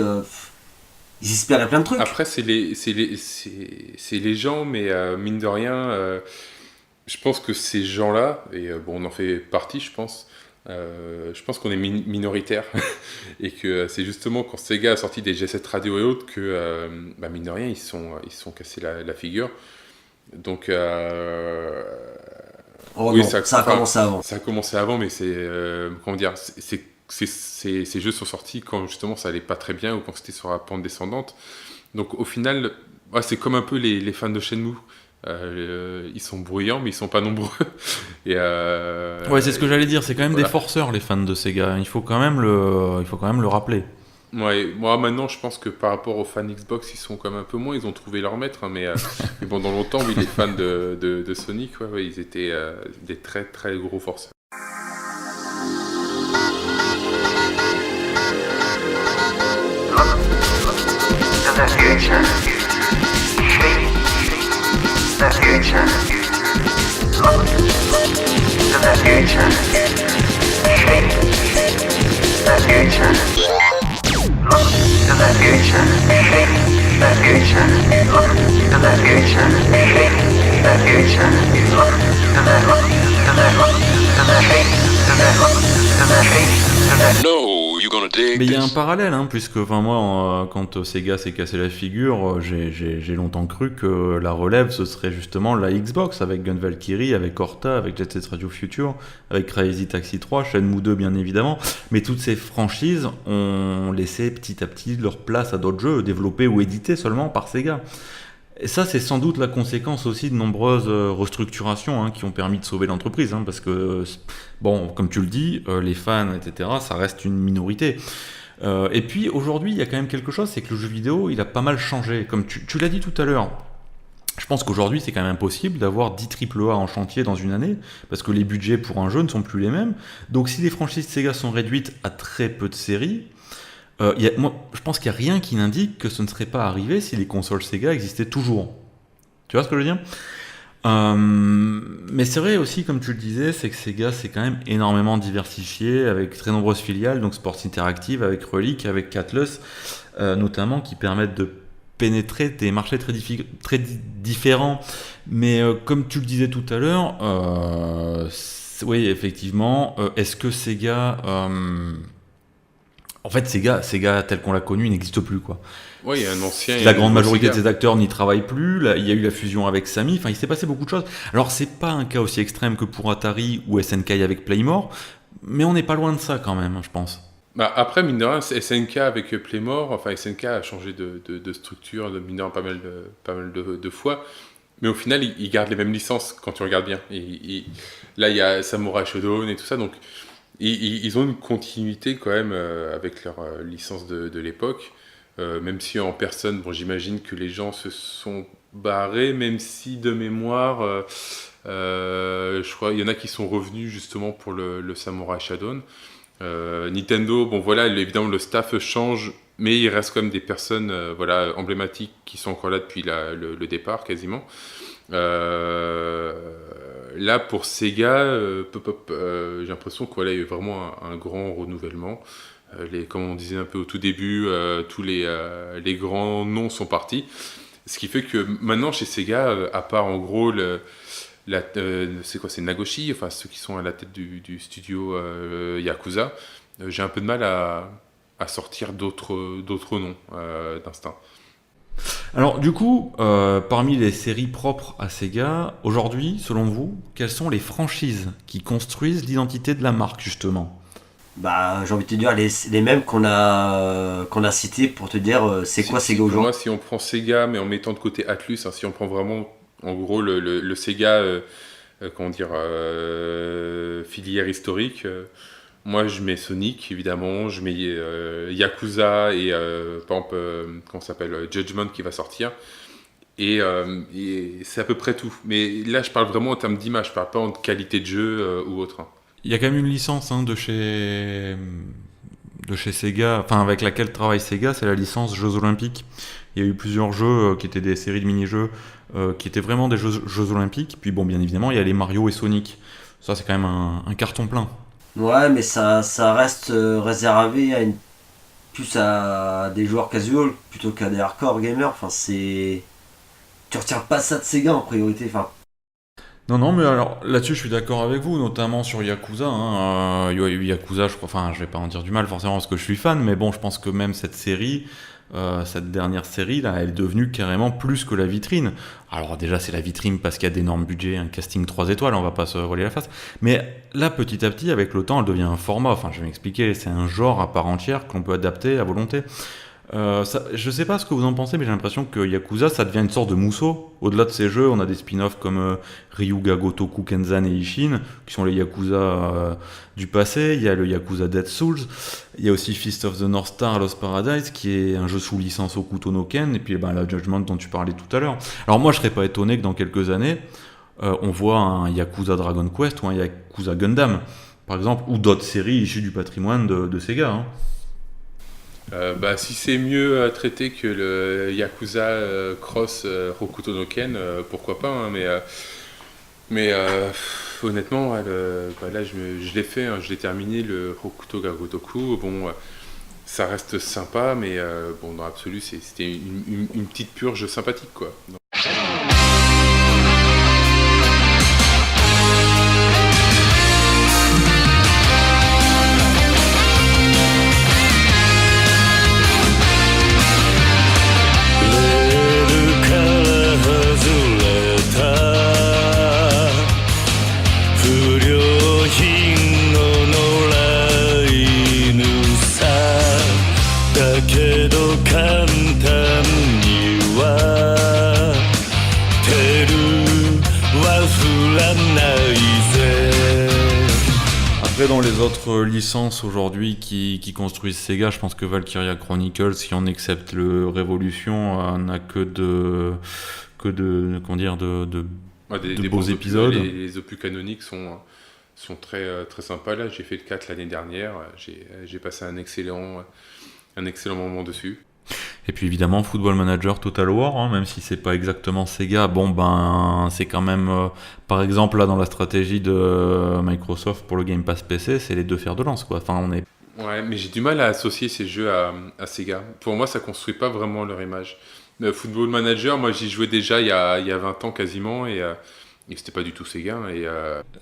ils espéraient plein de trucs. Après, c'est les gens, mais mine de rien, je pense que ces gens-là, et bon, on en fait partie, je pense qu'on est minoritaire, et que c'est justement quand Sega a sorti des G7 Radio et autres que, mine de rien, ils sont cassés la figure. Donc, oh oui, non, ça a commencé avant. Ça a commencé avant, mais c'est, comment dire, ces jeux sont sortis quand justement ça allait pas très bien ou quand c'était sur la pente descendante. Donc au final, ouais, c'est comme un peu les fans de Shenmue. Ils sont bruyants, mais ils sont pas nombreux. Et Ouais, c'est ce que j'allais dire. C'est quand même des forceurs, les fans de Sega. Il faut quand même le rappeler. Ouais, moi maintenant je pense que par rapport aux fans Xbox, ils sont quand même un peu moins, ils ont trouvé leur maître, hein, mais pendant longtemps, oui, les fans de Sonic, ouais, ils étaient des très très gros forceurs. The future. The future. Look to the future. Shape the future. Look to the future. Shape the future. Look to the future. Shape the future. Look to the shape to the shape. No, you're gonna dig Mais il y a this. un parallèle, hein, puisque moi, quand Sega s'est cassé la figure, j'ai longtemps cru que la relève, ce serait justement la Xbox, avec Gun Valkyrie, avec Horta, avec Jet Set Radio Future, avec Crazy Taxi 3, Shenmue 2 bien évidemment, mais toutes ces franchises ont laissé petit à petit leur place à d'autres jeux, développés ou édités seulement par Sega. Et ça, c'est sans doute la conséquence aussi de nombreuses restructurations, hein, qui ont permis de sauver l'entreprise, hein, parce que, bon, comme tu le dis, les fans, etc., ça reste une minorité. Et puis aujourd'hui, il y a quand même quelque chose, c'est que le jeu vidéo, il a pas mal changé. Comme tu l'as dit tout à l'heure, je pense qu'aujourd'hui, c'est quand même impossible d'avoir 10 AAA en chantier dans une année, parce que les budgets pour un jeu ne sont plus les mêmes. Donc si les franchises Sega sont réduites à très peu de séries, moi, je pense qu'il n'y a rien qui n'indique que ce ne serait pas arrivé si les consoles Sega existaient toujours. Tu vois ce que je veux dire? Mais c'est vrai aussi, comme tu le disais, c'est que Sega c'est quand même énormément diversifié, avec très nombreuses filiales, donc Sports Interactive, avec Relic, avec Catlus, notamment, qui permettent de pénétrer des marchés différents. Mais comme tu le disais tout à l'heure, oui, effectivement, est-ce que Sega... En fait, Sega tel qu'on l'a connu, il n'existe plus, quoi. Oui, il y a un ancien. La grande majorité de ses acteurs n'y travaillent plus. Là, il y a eu la fusion avec Sammy. Enfin, il s'est passé beaucoup de choses. Alors, c'est pas un cas aussi extrême que pour Atari ou SNK avec Playmore, mais on n'est pas loin de ça quand même, je pense. Bah, après, mine de rien, SNK avec Playmore, enfin SNK a changé de structure, de mine de rien, pas mal de fois. Mais au final, ils gardent les mêmes licences quand tu regardes bien. Là, il y a Samurai Shodown et tout ça, donc ils ont une continuité quand même avec leur licence de l'époque. Même si en personne, bon, j'imagine que les gens se sont barrés, même si de mémoire, je crois il y en a qui sont revenus justement pour le Samurai Shodown. Nintendo, bon voilà, évidemment le staff change, mais il reste quand même des personnes voilà, emblématiques qui sont encore là depuis le départ quasiment. Là pour Sega, j'ai l'impression qu'il y a eu vraiment un grand renouvellement. Comme on disait un peu au tout début, tous les grands noms sont partis. Ce qui fait que maintenant chez Sega, à part en gros c'est quoi, c'est Nagoshi, enfin ceux qui sont à la tête du studio Yakuza, j'ai un peu de mal à sortir d'autres noms d'instinct. Alors du coup, parmi les séries propres à Sega, aujourd'hui, selon vous, quelles sont les franchises qui construisent l'identité de la marque justement ? Bah, j'ai envie de te dire les mêmes qu'on a cités pour te dire c'est quoi Sega aujourd'hui. Moi, si on prend Sega, mais en mettant de côté Atlus, hein, si on prend vraiment, en gros, le Sega, comment dire, filière historique, moi je mets Sonic, évidemment, je mets Yakuza et, par exemple, comment ça s'appelle, Judgment qui va sortir. Et c'est à peu près tout. Mais là, je parle vraiment en termes d'image, je parle pas en qualité de jeu ou autre. Il y a quand même une licence de chez Sega, enfin avec laquelle travaille Sega, c'est la licence Jeux Olympiques. Il y a eu plusieurs jeux qui étaient des séries de mini-jeux qui étaient vraiment des jeux Olympiques. Puis bon, bien évidemment, il y a les Mario et Sonic. Ça, c'est quand même un carton plein. Ouais, mais ça reste réservé plus à des joueurs casual plutôt qu'à des hardcore gamers. Enfin, tu retires pas ça de Sega en priorité. Enfin, Non, mais alors là-dessus, je suis d'accord avec vous, notamment sur Yakuza. Yakuza, je crois, enfin, je vais pas en dire du mal forcément parce que je suis fan, mais bon, je pense que même cette série, cette dernière série, là, elle est devenue carrément plus que la vitrine. Alors déjà, c'est la vitrine parce qu'il y a d'énormes budgets, un casting 3 étoiles, on va pas se voiler la face. Mais là, petit à petit, avec le temps, elle devient un format. Enfin, je vais m'expliquer, c'est un genre à part entière qu'on peut adapter à volonté. Je sais pas ce que vous en pensez, mais j'ai l'impression que Yakuza, ça devient une sorte de mousseau. Au-delà de ces jeux, on a des spin-offs comme Ryuga Gotoku Kenzan et Ishin, qui sont les Yakuza du passé. Il y a le Yakuza Dead Souls. Il y a aussi Fist of the North Star Lost Paradise, qui est un jeu sous licence Hokuto no Ken, et puis la Judgment dont tu parlais tout à l'heure. Alors moi, je serais pas étonné que dans quelques années, on voit un Yakuza Dragon Quest ou un Yakuza Gundam, par exemple, ou d'autres séries issues du patrimoine de Sega, hein. Si c'est mieux traité que le Yakuza Cross Hokuto no Ken, pourquoi pas, hein, mais honnêtement, là je l'ai fait, hein, je l'ai terminé, le Hokuto ga Gotoku. Bon, ça reste sympa, mais bon, dans l'absolu, c'était une petite purge sympathique, quoi. Donc, Après, dans les autres licences aujourd'hui qui construisent Sega, je pense que Valkyria Chronicles, si on accepte le Révolution, n'a que de comment dire, de beaux épisodes. Les opus canoniques sont très, très sympas. Là, j'ai fait le 4 l'année dernière. J'ai passé un excellent moment dessus. Et puis évidemment Football Manager Total War, hein, même si c'est pas exactement Sega, c'est quand même, par exemple là dans la stratégie de Microsoft pour le Game Pass PC, c'est les deux fers de lance, quoi. Enfin, on est... Ouais, mais j'ai du mal à associer ces jeux à Sega. Pour moi, ça construit pas vraiment leur image. Football Manager, moi j'y jouais déjà il y a 20 ans quasiment, et c'était pas du tout Sega.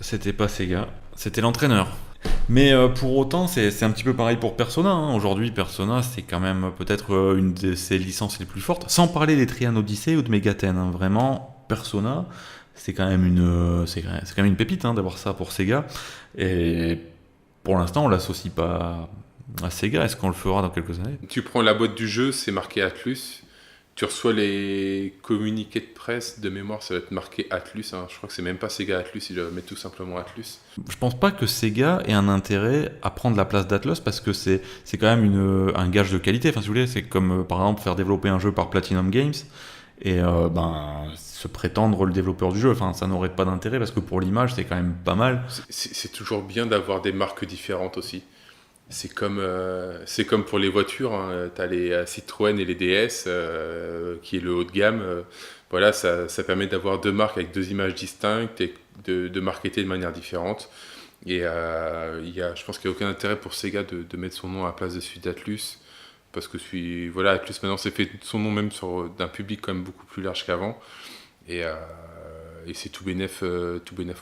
C'était pas Sega, c'était l'entraîneur. Mais pour autant, c'est un petit peu pareil pour Persona, hein. Aujourd'hui, Persona, c'est quand même peut-être une de ses licences les plus fortes. Sans parler des Trian Odyssey ou de Megaten, hein. Vraiment, Persona, c'est quand même c'est quand même une pépite, hein, d'avoir ça pour Sega. Et pour l'instant, on l'associe pas à Sega. Est-ce qu'on le fera dans quelques années? Tu prends la boîte du jeu, c'est marqué Atlus. Tu reçois les communiqués de presse, de mémoire, ça va être marqué Atlus. Hein. Je crois que c'est même pas Sega Atlus, ils doivent mettre tout simplement Atlus. Je pense pas que Sega ait un intérêt à prendre la place d'Atlus parce que c'est quand même un gage de qualité. Enfin, si vous voulez, c'est comme par exemple faire développer un jeu par Platinum Games et se prétendre le développeur du jeu. Enfin, ça n'aurait pas d'intérêt parce que pour l'image, c'est quand même pas mal. C'est toujours bien d'avoir des marques différentes aussi. C'est comme pour les voitures, hein. Tu as les Citroën et les DS, qui est le haut de gamme. Voilà, ça permet d'avoir deux marques avec deux images distinctes et de marketer de manière différente. Et je pense qu'il n'y a aucun intérêt pour Sega de mettre son nom à la place de celui d'Atlus. Parce que voilà, Atlus maintenant s'est fait son nom même d'un public quand même beaucoup plus large qu'avant. Et c'est tout bénef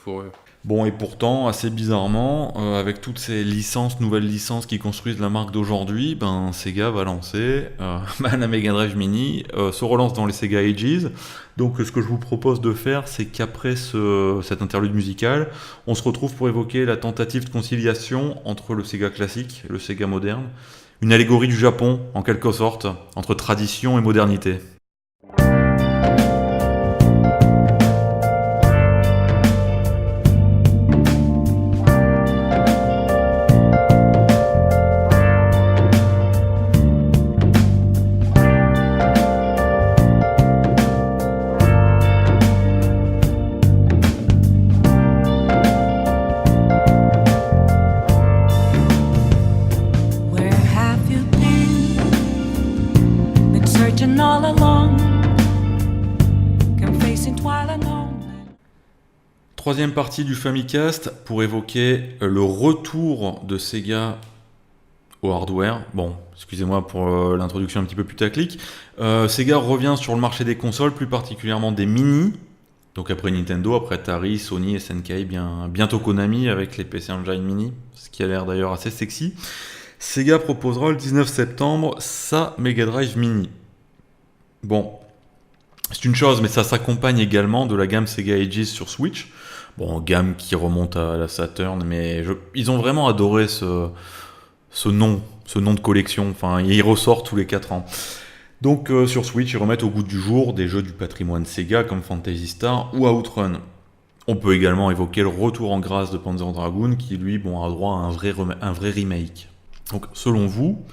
pour eux. Bon, et pourtant, assez bizarrement, avec toutes ces nouvelles licences qui construisent la marque d'aujourd'hui, Sega va lancer la Mega Drive Mini, se relance dans les Sega Ages. Donc, ce que je vous propose de faire, c'est qu'après cette interlude musicale, on se retrouve pour évoquer la tentative de conciliation entre le Sega classique et le Sega moderne. Une allégorie du Japon, en quelque sorte, entre tradition et modernité. Troisième partie du Famicast pour évoquer le retour de Sega au hardware. Bon, excusez-moi pour l'introduction un petit peu putaclic. Sega revient sur le marché des consoles, plus particulièrement des mini. Donc après Nintendo, après Atari, Sony, SNK, bientôt Konami avec les PC Engine Mini, ce qui a l'air d'ailleurs assez sexy. Sega proposera le 19 septembre sa Mega Drive Mini. Bon, c'est une chose, mais ça s'accompagne également de la gamme Sega Ages sur Switch. Bon, gamme qui remonte à la Saturn, mais ils ont vraiment adoré ce nom de collection. Enfin, il ressort tous les 4 ans. Donc sur Switch, ils remettent au goût du jour des jeux du patrimoine Sega comme Phantasy Star ou Outrun. On peut également évoquer le retour en grâce de Panzer Dragoon qui, lui, a droit à un vrai remake. Donc, selon vous,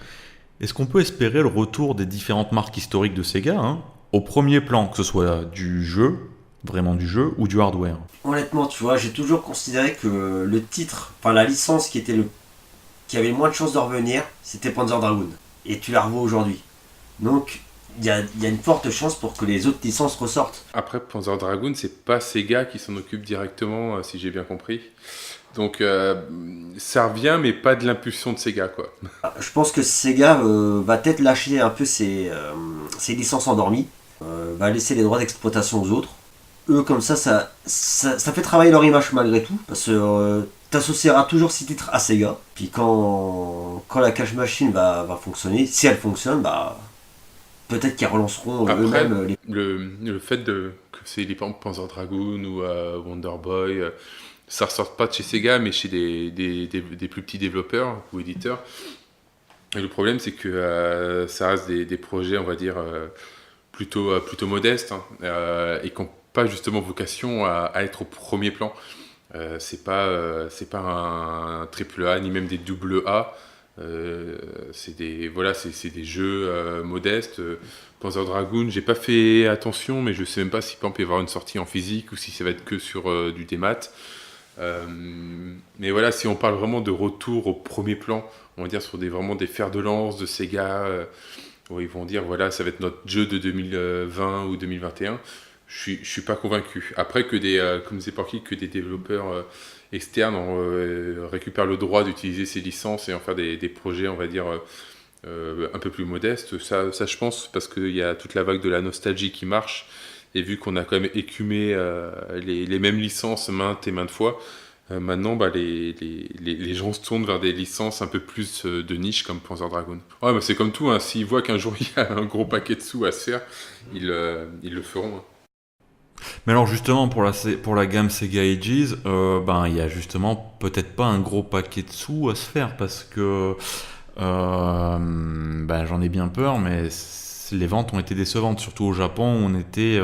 est-ce qu'on peut espérer le retour des différentes marques historiques de Sega, au premier plan, que ce soit du jeu, vraiment du jeu, ou du hardware? Honnêtement, tu vois, j'ai toujours considéré que le titre, enfin la licence qui avait le moins de chances de revenir, c'était Panzer Dragoon. Et tu la revois aujourd'hui. Donc, il y a une forte chance pour que les autres licences ressortent. Après, Panzer Dragoon, c'est pas Sega qui s'en occupe directement, si j'ai bien compris. Donc, ça revient, mais pas de l'impulsion de Sega, quoi. Je pense que Sega va peut-être lâcher un peu ses licences endormies, va laisser les droits d'exploitation aux autres. Eux, comme ça fait travailler leur image malgré tout, parce que t'associeras toujours ces titres à Sega. Puis quand la cash machine va fonctionner, si elle fonctionne, peut-être qu'ils relanceront eux-mêmes les... Le fait que c'est les Panzer Dragoon ou Wonder Boy, ça ressort pas de chez Sega, mais chez des plus petits développeurs ou éditeurs. Et le problème, c'est que ça reste des projets, on va dire, plutôt modestes, et qui n'ont pas justement vocation à être au premier plan. C'est pas un triple A ni même des double A. C'est des jeux modestes. Panzer Dragoon, j'ai pas fait attention, mais je sais même pas si par exemple il va y avoir une sortie en physique ou si ça va être que sur du démat. Mais voilà, si on parle vraiment de retour au premier plan, on va dire sur vraiment des fers de lance de Sega, où ils vont dire voilà, ça va être notre jeu de 2020 ou 2021. Je suis pas convaincu. Après que que des développeurs externes récupèrent le droit d'utiliser ces licences et en faire des projets, on va dire, un peu plus modeste. Ça, je pense, parce qu'il y a toute la vague de la nostalgie qui marche. Et vu qu'on a quand même écumé les mêmes licences maintes et maintes fois, maintenant, les gens se tournent vers des licences un peu plus de niche comme Panzer Dragoon. Ouais, c'est comme tout, hein, s'ils voient qu'un jour il y a un gros paquet de sous à se faire, ils le feront. Hein. Mais alors justement pour la gamme Sega Ages, il y a justement peut-être pas un gros paquet de sous à se faire parce que j'en ai bien peur, mais les ventes ont été décevantes, surtout au Japon où on était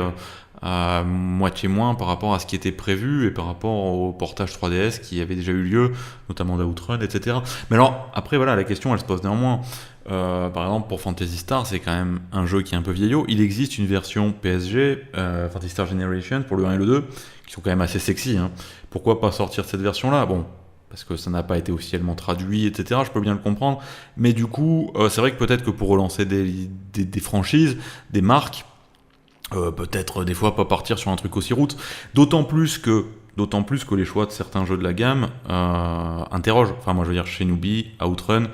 à moitié moins par rapport à ce qui était prévu et par rapport au portage 3DS qui avait déjà eu lieu, notamment d'Outrun, etc. Mais alors après voilà, la question elle se pose néanmoins. Par exemple pour Phantasy Star, c'est quand même un jeu qui est un peu vieillot. Il existe une version PSG, Phantasy Star Generation, pour le 1 et le 2, qui sont quand même assez sexy. Hein. Pourquoi pas sortir cette version-là? Bon, parce que ça n'a pas été officiellement traduit, etc. Je peux bien le comprendre. Mais du coup, c'est vrai que peut-être que pour relancer des franchises, des marques, peut-être des fois pas partir sur un truc aussi route. D'autant plus que les choix de certains jeux de la gamme interrogent. Enfin, moi je veux dire, Shinobi, Outrun,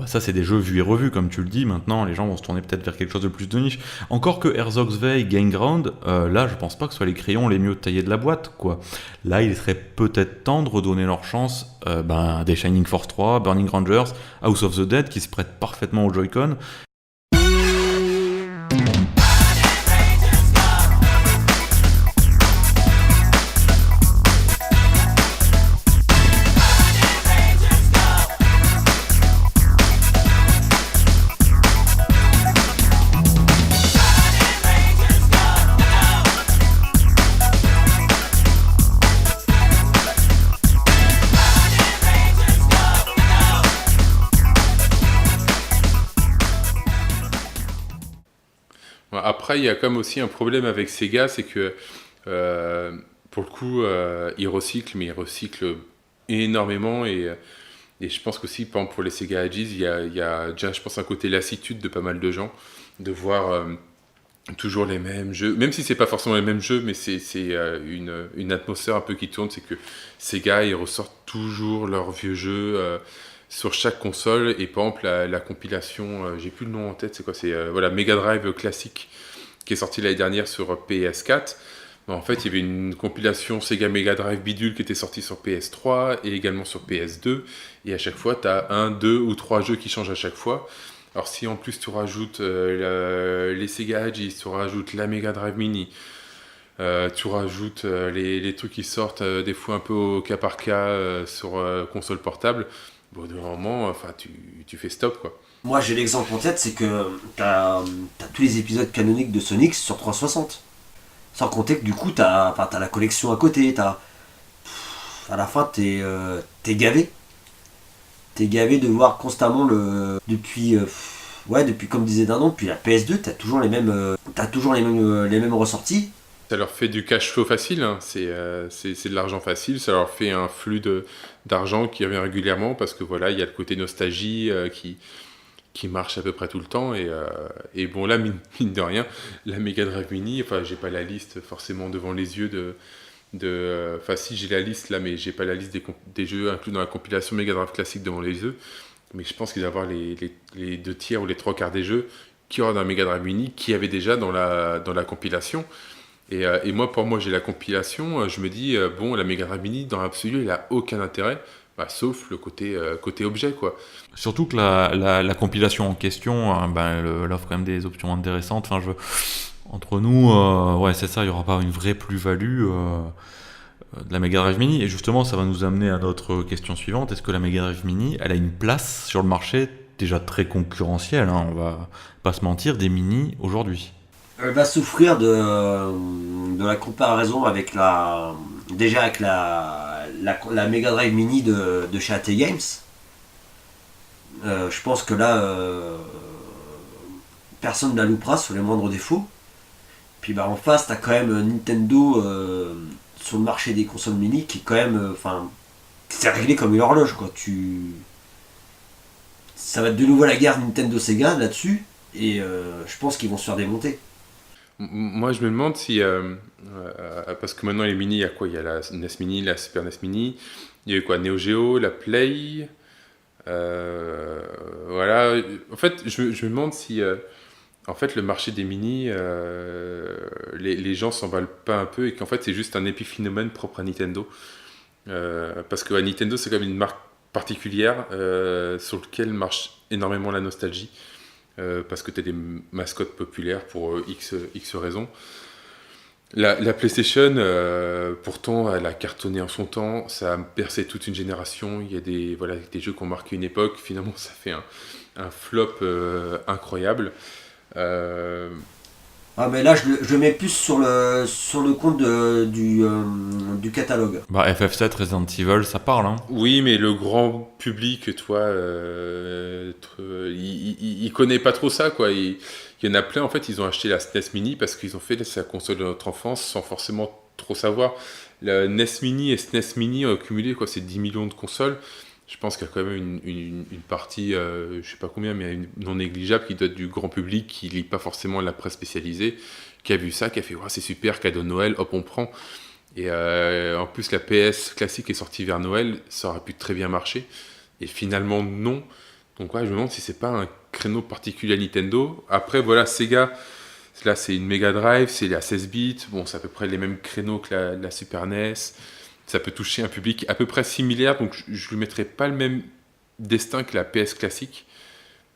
ça c'est des jeux vus et revus, comme tu le dis. Maintenant, les gens vont se tourner peut-être vers quelque chose de plus de niche. Encore que Herzog Zwei, Gain Ground, là je pense pas que ce soit les crayons les mieux taillés de la boîte, quoi. Là, il serait peut-être temps de redonner leur chance à des Shining Force 3, Burning Rangers, House of the Dead, qui se prêtent parfaitement au Joy-Con. Après, il y a quand même aussi un problème avec Sega, c'est que pour le coup, ils recyclent, mais ils recyclent énormément. Et je pense qu'aussi, par exemple, pour les Sega Ages, il y a déjà, je pense, un côté lassitude de pas mal de gens, de voir toujours les mêmes jeux, même si c'est pas forcément les mêmes jeux, mais c'est une atmosphère un peu qui tourne, c'est que Sega, ils ressortent toujours leurs vieux jeux sur chaque console. Et par exemple, la compilation, j'ai plus le nom en tête, c'est quoi? C'est Mega Drive classique qui est sorti l'année dernière sur PS4. En fait, il y avait une compilation Sega Mega Drive bidule qui était sortie sur PS3 et également sur PS2. Et à chaque fois, tu as 1, 2 ou 3 jeux qui changent à chaque fois. Alors si en plus tu rajoutes les Sega Ages, tu rajoutes la Mega Drive Mini, tu rajoutes les trucs qui sortent des fois un peu au cas par cas sur console portable, de moment, tu fais stop, quoi. Moi j'ai l'exemple en tête, c'est que t'as tous les épisodes canoniques de Sonic sur 360. Sans compter que du coup t'as la collection à côté, à la fin t'es gavé. T'es gavé de voir constamment depuis comme disait Dindon, depuis la PS2, t'as toujours les mêmes ressorties. Ça leur fait du cash flow facile, hein. C'est de l'argent facile, ça leur fait un flux d'argent qui revient régulièrement parce que voilà, il y a le côté nostalgie qui marche à peu près tout le temps. Et bon, là, mine de rien, la Mega Drive Mini, j'ai pas la liste forcément devant les yeux si j'ai la liste là, mais j'ai pas la liste des jeux inclus dans la compilation Mega Drive classique devant les yeux. Mais je pense qu'il va y avoir les 2 tiers ou les 3 quarts des jeux qui aura dans la Mega Drive Mini, qui avait déjà dans la compilation. Et moi, pour moi, j'ai la compilation, je me dis, la Mega Drive Mini, dans l'absolu, elle a aucun intérêt, sauf le côté objet, quoi. Surtout que la compilation en question, elle offre quand même des options intéressantes. Entre nous, c'est ça, il n'y aura pas une vraie plus-value de la Mega Drive Mini. Et justement, ça va nous amener à notre question suivante. Est-ce que la Mega Drive Mini, elle a une place sur le marché déjà très concurrentielle, hein, on va pas se mentir, des Mini aujourd'hui? Elle va souffrir de la comparaison avec la Mega Drive Mini de chez AT Games. Je pense que là, personne ne la loupera sur les moindres défauts. Puis en face, t'as quand même Nintendo sur le marché des consoles mini qui est quand même, c'est réglé comme une horloge, quoi. Ça va être de nouveau la guerre Nintendo Sega là-dessus, et je pense qu'ils vont se faire démonter. Moi, je me demande si... parce que maintenant, les mini, il y a quoi? Il y a la NES Mini, la Super NES Mini, il y a eu quoi? Neo Geo, la Play... Voilà. En fait, je me demande si en fait, le marché des mini, les gens s'emballent pas un peu et qu'en fait, c'est juste un épiphénomène propre à Nintendo. Parce que Nintendo, c'est quand même une marque particulière sur laquelle marche énormément la nostalgie. Parce que tu as des mascottes populaires pour X raisons. La PlayStation, pourtant, elle a cartonné en son temps, ça a percé toute une génération. Il y a des jeux qui ont marqué une époque. Finalement, ça fait un flop incroyable. Ah, mais là, je le mets plus sur le compte du catalogue. Bah, FF7, Resident Evil, ça parle, hein. Oui, mais le grand public, toi, il connaît pas trop ça, quoi. Il y en a plein, en fait, ils ont acheté la SNES Mini parce qu'ils ont fait sa console de notre enfance sans forcément trop savoir. La NES Mini et SNES Mini ont cumulé, quoi, c'est 10 millions de consoles. Je pense qu'il y a quand même une partie, je sais pas combien, mais non négligeable qui doit être du grand public, qui lit pas forcément la presse spécialisée, qui a vu ça, qui a fait ouais, c'est super, cadeau de Noël, hop, on prend. Et en plus, la PS classique est sortie vers Noël, ça aurait pu très bien marcher. Et finalement, non. Donc, ouais, je me demande si c'est pas un créneau particulier à Nintendo. Après, voilà, Sega, là, c'est une Mega Drive, c'est la 16 bits. Bon, c'est à peu près les mêmes créneaux que la Super NES. Ça peut toucher un public à peu près similaire, donc je lui mettrai pas le même destin que la PS classique.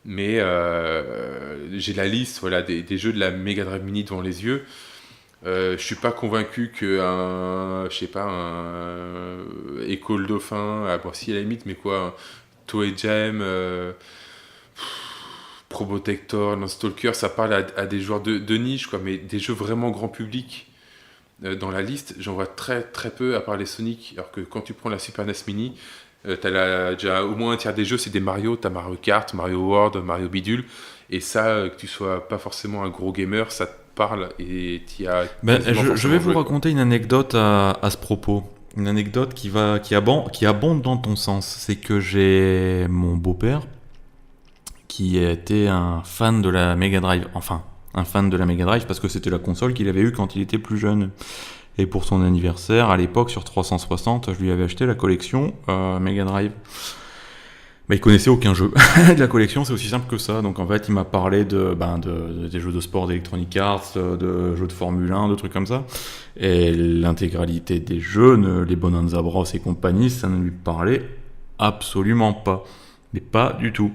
Mais j'ai la liste voilà, des jeux de la Mega Drive Mini devant les yeux. Je suis pas convaincu qu'un Echo le Dauphin, bon si à la limite, mais quoi, un Toei Jam, Probotector, Landstalker, ça parle à des joueurs de niche, quoi, mais des jeux vraiment grand public. Dans la liste, j'en vois très très peu à part les Sonic, alors que quand tu prends la Super NES Mini, t'as déjà au moins un tiers des jeux, c'est des Mario, t'as Mario Kart, Mario World, Mario Bidule, et ça, que tu sois pas forcément un gros gamer, ça te parle et t'y as... Je vais vous raconter une anecdote à ce propos. Une anecdote qui abonde dans ton sens. C'est que j'ai mon beau-père qui était un fan de la Mega Drive, enfin... un fan de la Mega Drive parce que c'était la console qu'il avait eue quand il était plus jeune. Et pour son anniversaire, à l'époque, sur 360, je lui avais acheté la collection Mega Drive. Mais il connaissait aucun jeu de la collection, c'est aussi simple que ça. Donc en fait, il m'a parlé des jeux de sport d'Electronic Arts, de jeux de Formule 1, de trucs comme ça. Et l'intégralité des jeux, les Bonanza Bros et compagnie, ça ne lui parlait absolument pas. Mais pas du tout.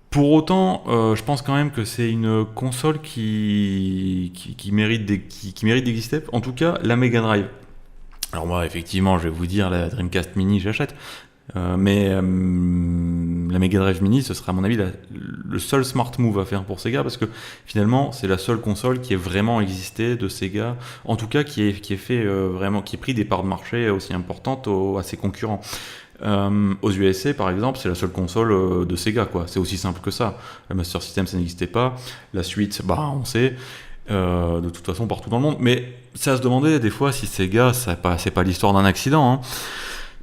Pour autant, je pense quand même que c'est une console qui mérite d'exister. En tout cas, la Mega Drive. Alors moi, effectivement, je vais vous dire, la Dreamcast Mini, j'achète. Mais la Mega Drive Mini, ce sera à mon avis le seul smart move à faire pour Sega, parce que finalement, c'est la seule console qui ait vraiment existé de Sega. En tout cas, qui ait fait vraiment, qui ait pris des parts de marché aussi importantes à ses concurrents. Aux USA par exemple, c'est la seule console de Sega, quoi. C'est aussi simple que ça. Le Master System, ça n'existait pas. La suite, on sait de toute façon partout dans le monde. Mais c'est à se demander des fois si Sega, c'est pas l'histoire d'un accident, hein.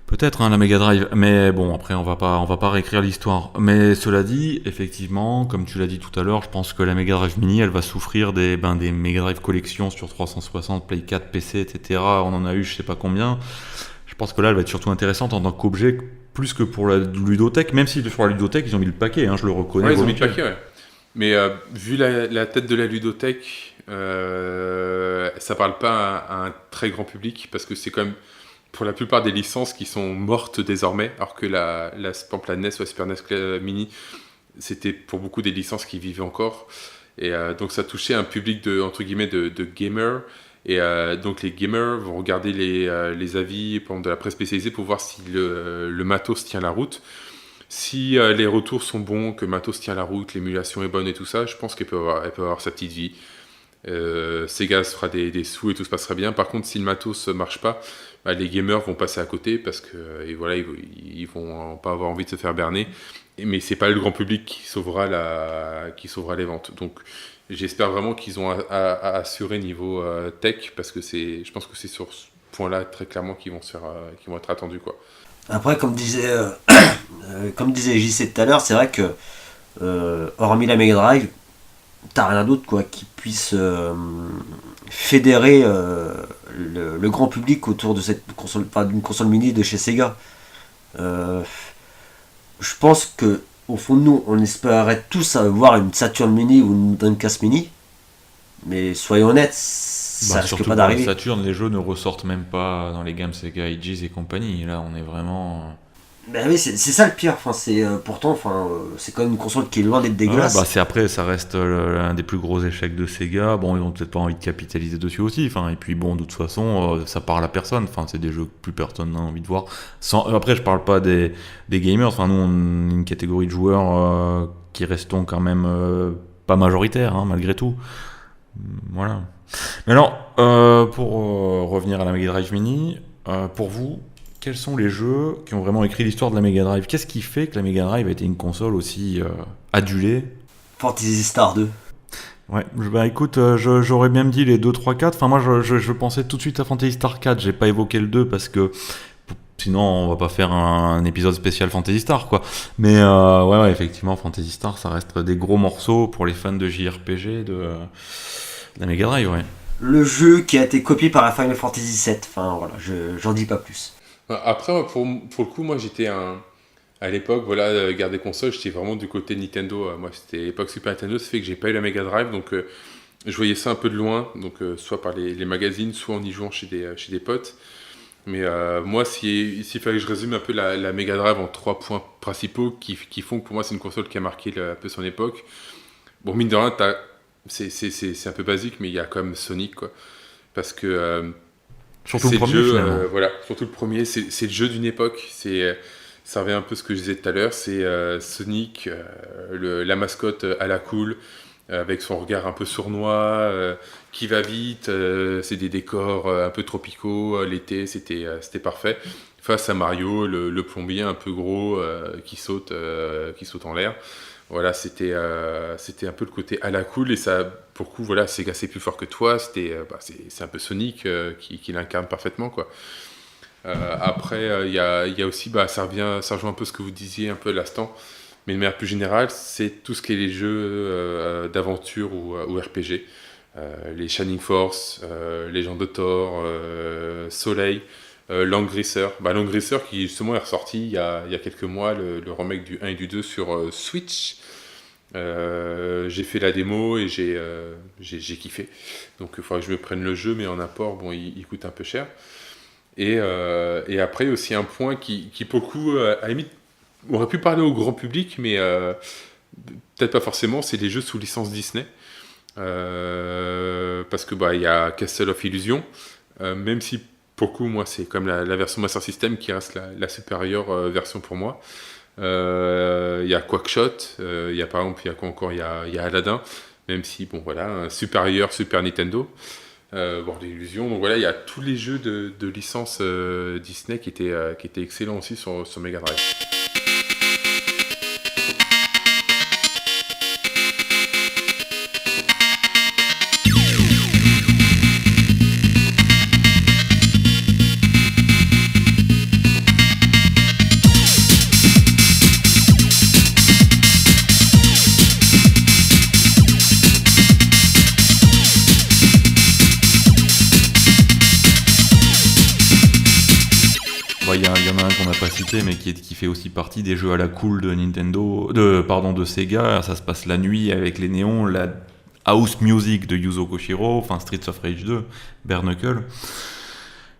Peut-être la Mega Drive, mais bon, après on va pas réécrire l'histoire. Mais cela dit, effectivement, comme tu l'as dit tout à l'heure, je pense que la Mega Drive Mini, elle va souffrir des Mega Drive collections sur 360, Play 4, PC, etc. On en a eu je sais pas combien. Je pense que là, elle va être surtout intéressante en tant qu'objet, plus que pour la ludothèque, même si sur la ludothèque, ils ont mis le paquet, hein, je le reconnais. Ouais, ils ont mis le paquet, ouais. Mais vu la tête de la ludothèque, ça parle pas à un très grand public, parce que c'est quand même, pour la plupart des licences qui sont mortes désormais, alors que la NES ou la Super NES Mini, c'était pour beaucoup des licences qui vivaient encore. Et donc ça touchait un public entre guillemets de gamers. Et donc les gamers vont regarder les avis de la presse spécialisée pour voir si le matos tient la route. Si les retours sont bons, que matos tient la route, l'émulation est bonne et tout ça, je pense qu'elle peut avoir sa petite vie. Sega se fera des sous et tout se passera bien. Par contre, si le matos marche pas, les gamers vont passer à côté parce que ils vont pas avoir envie de se faire berner. Mais c'est pas le grand public qui sauvera les ventes. Donc j'espère vraiment qu'ils ont à assurer niveau tech, parce que je pense que c'est sur ce point-là très clairement qu'ils vont être attendus, quoi. Après, comme disait JC tout à l'heure, c'est vrai que hormis la Mega Drive, t'as rien d'autre, quoi, qui puisse fédérer le grand public autour de cette console, d'une console mini de chez Sega. Euh, je pense que au fond de nous, on espérait tous voir une Saturn Mini ou une Dreamcast Mini, mais soyons honnêtes, ça risque surtout pas pour la d'arriver. Saturn, les jeux ne ressortent même pas dans les gammes Sega Ages et compagnie. Là, on est vraiment. Ben oui, c'est ça le pire. Enfin, pourtant, c'est quand même une console qui est loin d'être dégueulasse. C'est après, ça reste l'un des plus gros échecs de Sega. Bon, ils ont peut-être pas envie de capitaliser dessus aussi. Enfin, et puis bon, de toute façon, ça parle à personne. Enfin, c'est des jeux que plus personne n'a envie de voir. Après, je parle pas des gamers. Enfin, nous, on est une catégorie de joueurs qui restons quand même pas majoritaires, hein, malgré tout. Voilà. Mais alors, pour revenir à la Mega Drive Mini, pour vous, quels sont les jeux qui ont vraiment écrit l'histoire de la Mega Drive? Qu'est-ce qui fait que la Mega Drive a été une console aussi adulée? Fantasy Star 2. Ouais, écoute, j'aurais bien dit les 2, 3, 4. Enfin, moi, je pensais tout de suite à Fantasy Star 4. J'ai pas évoqué le 2 parce que sinon, on va pas faire un épisode spécial Fantasy Star, quoi. Mais ouais, effectivement, Fantasy Star, ça reste des gros morceaux pour les fans de JRPG de la Mega Drive, ouais. Le jeu qui a été copié par la Final Fantasy VII. Enfin, voilà, j'en dis pas plus. Après, pour le coup, moi j'étais à l'époque, voilà, garder console, j'étais vraiment du côté Nintendo. Moi c'était l'époque Super Nintendo, ça fait que j'ai pas eu la Mega Drive, donc je voyais ça un peu de loin, donc soit par les magazines, soit en y jouant chez des potes. Mais moi, s'il fallait que je résume un peu la Mega Drive en 3 points principaux qui font que pour moi c'est une console qui a marqué un peu son époque. Bon, mine de rien, c'est un peu basique, mais il y a quand même Sonic, quoi. Parce que. Surtout le c'est premier, jeu, finalement. voilà, surtout le premier, c'est le jeu d'une époque. Ça revient un peu à ce que je disais tout à l'heure. C'est Sonic, la mascotte à la cool, avec son regard un peu sournois, qui va vite. C'est des décors un peu tropicaux. L'été, c'était parfait. Face à Mario, le plombier un peu gros qui saute en l'air. Voilà, c'était un peu le côté à la cool, et ça, pour le coup, voilà, Sega c'est plus fort que toi, c'est un peu Sonic qui l'incarne parfaitement, quoi. Après, il y a aussi, ça rejoint un peu ce que vous disiez un peu à l'instant, mais de manière plus générale, c'est tout ce qui est les jeux d'aventure ou RPG. Les Shining Force, Legend of Thor, Soleil, Langrisser. Langrisser qui justement est ressorti il y a quelques mois, le remake du 1 et du 2 sur Switch. J'ai fait la démo et j'ai kiffé. Donc il faudra que je me prenne le jeu, mais en import, bon, il coûte un peu cher. Et après, aussi un point qui pour le coup, à la limite, on aurait pu parler au grand public, mais peut-être pas forcément, c'est les jeux sous licence Disney. Parce que il y a Castle of Illusion, même si pour le coup, moi, c'est comme la version Master System qui reste la supérieure version pour moi. Il y a Quackshot, il y a par exemple, il y a quoi encore, il y a Aladdin, même si, bon voilà, un supérieur Super Nintendo, l'illusion. Donc voilà, il y a tous les jeux de licence Disney qui étaient excellents aussi sur Mega Drive. Il y en a un qu'on n'a pas cité, mais qui fait aussi partie des jeux à la cool de de Sega. Ça se passe la nuit avec les néons, la house music de Yuzo Koshiro, enfin Streets of Rage 2, Bare Knuckle,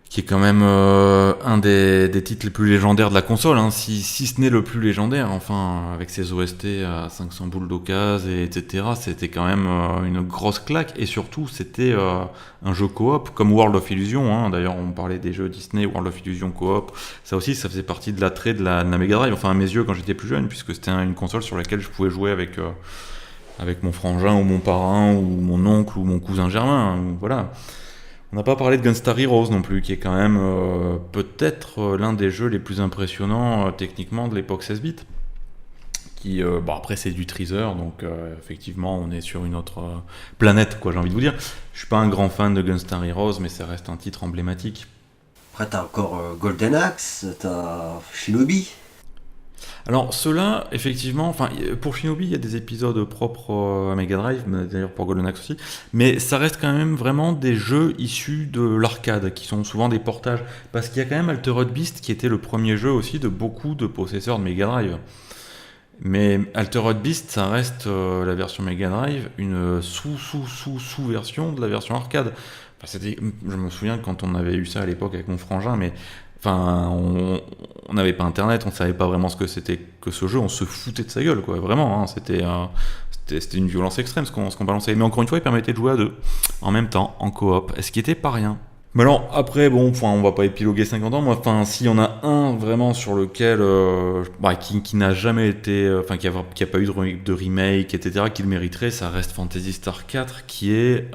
qui est quand même un des titres les plus légendaires de la console, hein, si ce n'est le plus légendaire, enfin, avec ses OST à 500 boules d'occasion, etc. C'était quand même une grosse claque, et surtout, c'était un jeu coop, comme World of Illusion, hein. D'ailleurs, on parlait des jeux Disney, World of Illusion coop, ça aussi, ça faisait partie de l'attrait de la Mega Drive, enfin, à mes yeux, quand j'étais plus jeune, puisque c'était une console sur laquelle je pouvais jouer avec mon frangin, ou mon parrain, ou mon oncle, ou mon cousin germain, hein, voilà. On n'a pas parlé de Gunstar Heroes non plus, qui est quand même peut-être l'un des jeux les plus impressionnants techniquement de l'époque 16 bits. Après c'est du teaser, donc effectivement on est sur une autre planète, quoi, j'ai envie de vous dire. Je suis pas un grand fan de Gunstar Heroes, mais ça reste un titre emblématique. Après, t'as encore Golden Axe, t'as Shinobi. Alors ceux-là, effectivement, enfin pour Shinobi, il y a des épisodes propres à Mega Drive, mais d'ailleurs pour Golden Axe aussi, mais ça reste quand même vraiment des jeux issus de l'arcade, qui sont souvent des portages, parce qu'il y a quand même Altered Beast qui était le premier jeu aussi de beaucoup de possesseurs de Mega Drive. Mais Altered Beast, ça reste la version Mega Drive, une sous-version de la version arcade. Enfin, je me souviens quand on avait eu ça à l'époque avec mon frangin, mais enfin, on n'avait pas internet, on savait pas vraiment ce que c'était que ce jeu, on se foutait de sa gueule, quoi, vraiment, hein, c'était une violence extrême ce qu'on balançait. Mais encore une fois, il permettait de jouer à deux, en même temps, en coop, ce qui était pas rien. Mais alors, après, bon, enfin, on va pas épiloguer 50 ans, moi, enfin, s'il y en a un vraiment sur lequel, qui n'a jamais été, qui a pas eu de remake, etc., qui le mériterait, ça reste Phantasy Star 4, qui est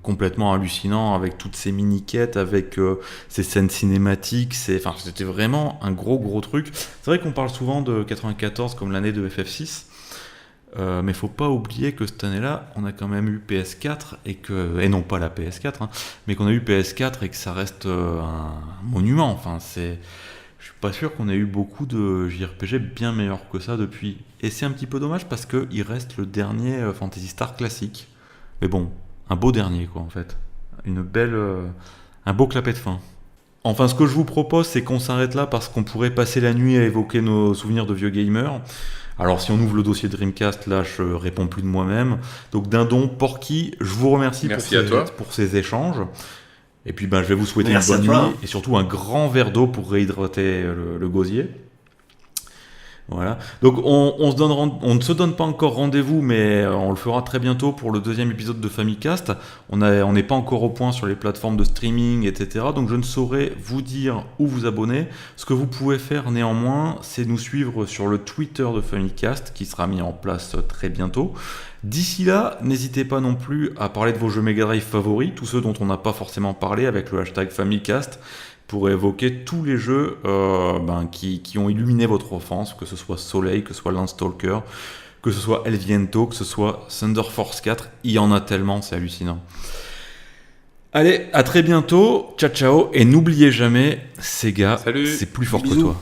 complètement hallucinant, avec toutes ces mini-quêtes, avec ces scènes cinématiques, c'était vraiment un gros truc. C'est vrai qu'on parle souvent de 94 comme l'année de FF6, mais faut pas oublier que cette année-là, on a quand même eu PS4 et non pas la PS4, hein, mais qu'on a eu PS4 et que ça reste un monument. Enfin, je suis pas sûr qu'on ait eu beaucoup de JRPG bien meilleurs que ça depuis. Et c'est un petit peu dommage parce que il reste le dernier Phantasy Star classique. Mais bon, un beau dernier quoi en fait, un beau clapet de fin. Enfin, ce que je vous propose, c'est qu'on s'arrête là parce qu'on pourrait passer la nuit à évoquer nos souvenirs de vieux gamers. Alors, si on ouvre le dossier Dreamcast, là, je réponds plus de moi-même. Donc, Dindon, Porky, je vous remercie pour ces échanges. Et puis, je vais vous souhaiter une bonne nuit et surtout un grand verre d'eau pour réhydrater le gosier. Voilà. Donc on ne se donne pas encore rendez-vous, mais on le fera très bientôt pour le deuxième épisode de Famicast. On n'est pas encore au point sur les plateformes de streaming, etc. Donc je ne saurais vous dire où vous abonner. Ce que vous pouvez faire néanmoins, c'est nous suivre sur le Twitter de Famicast, qui sera mis en place très bientôt. D'ici là, n'hésitez pas non plus à parler de vos jeux Mega Drive favoris, tous ceux dont on n'a pas forcément parlé avec le hashtag Famicast, pour évoquer tous les jeux qui ont illuminé votre enfance, que ce soit Soleil, que ce soit Landstalker, que ce soit El Viento, que ce soit Thunder Force 4, il y en a tellement, c'est hallucinant. Allez, à très bientôt, ciao ciao, et n'oubliez jamais, Sega, c'est plus fort que toi.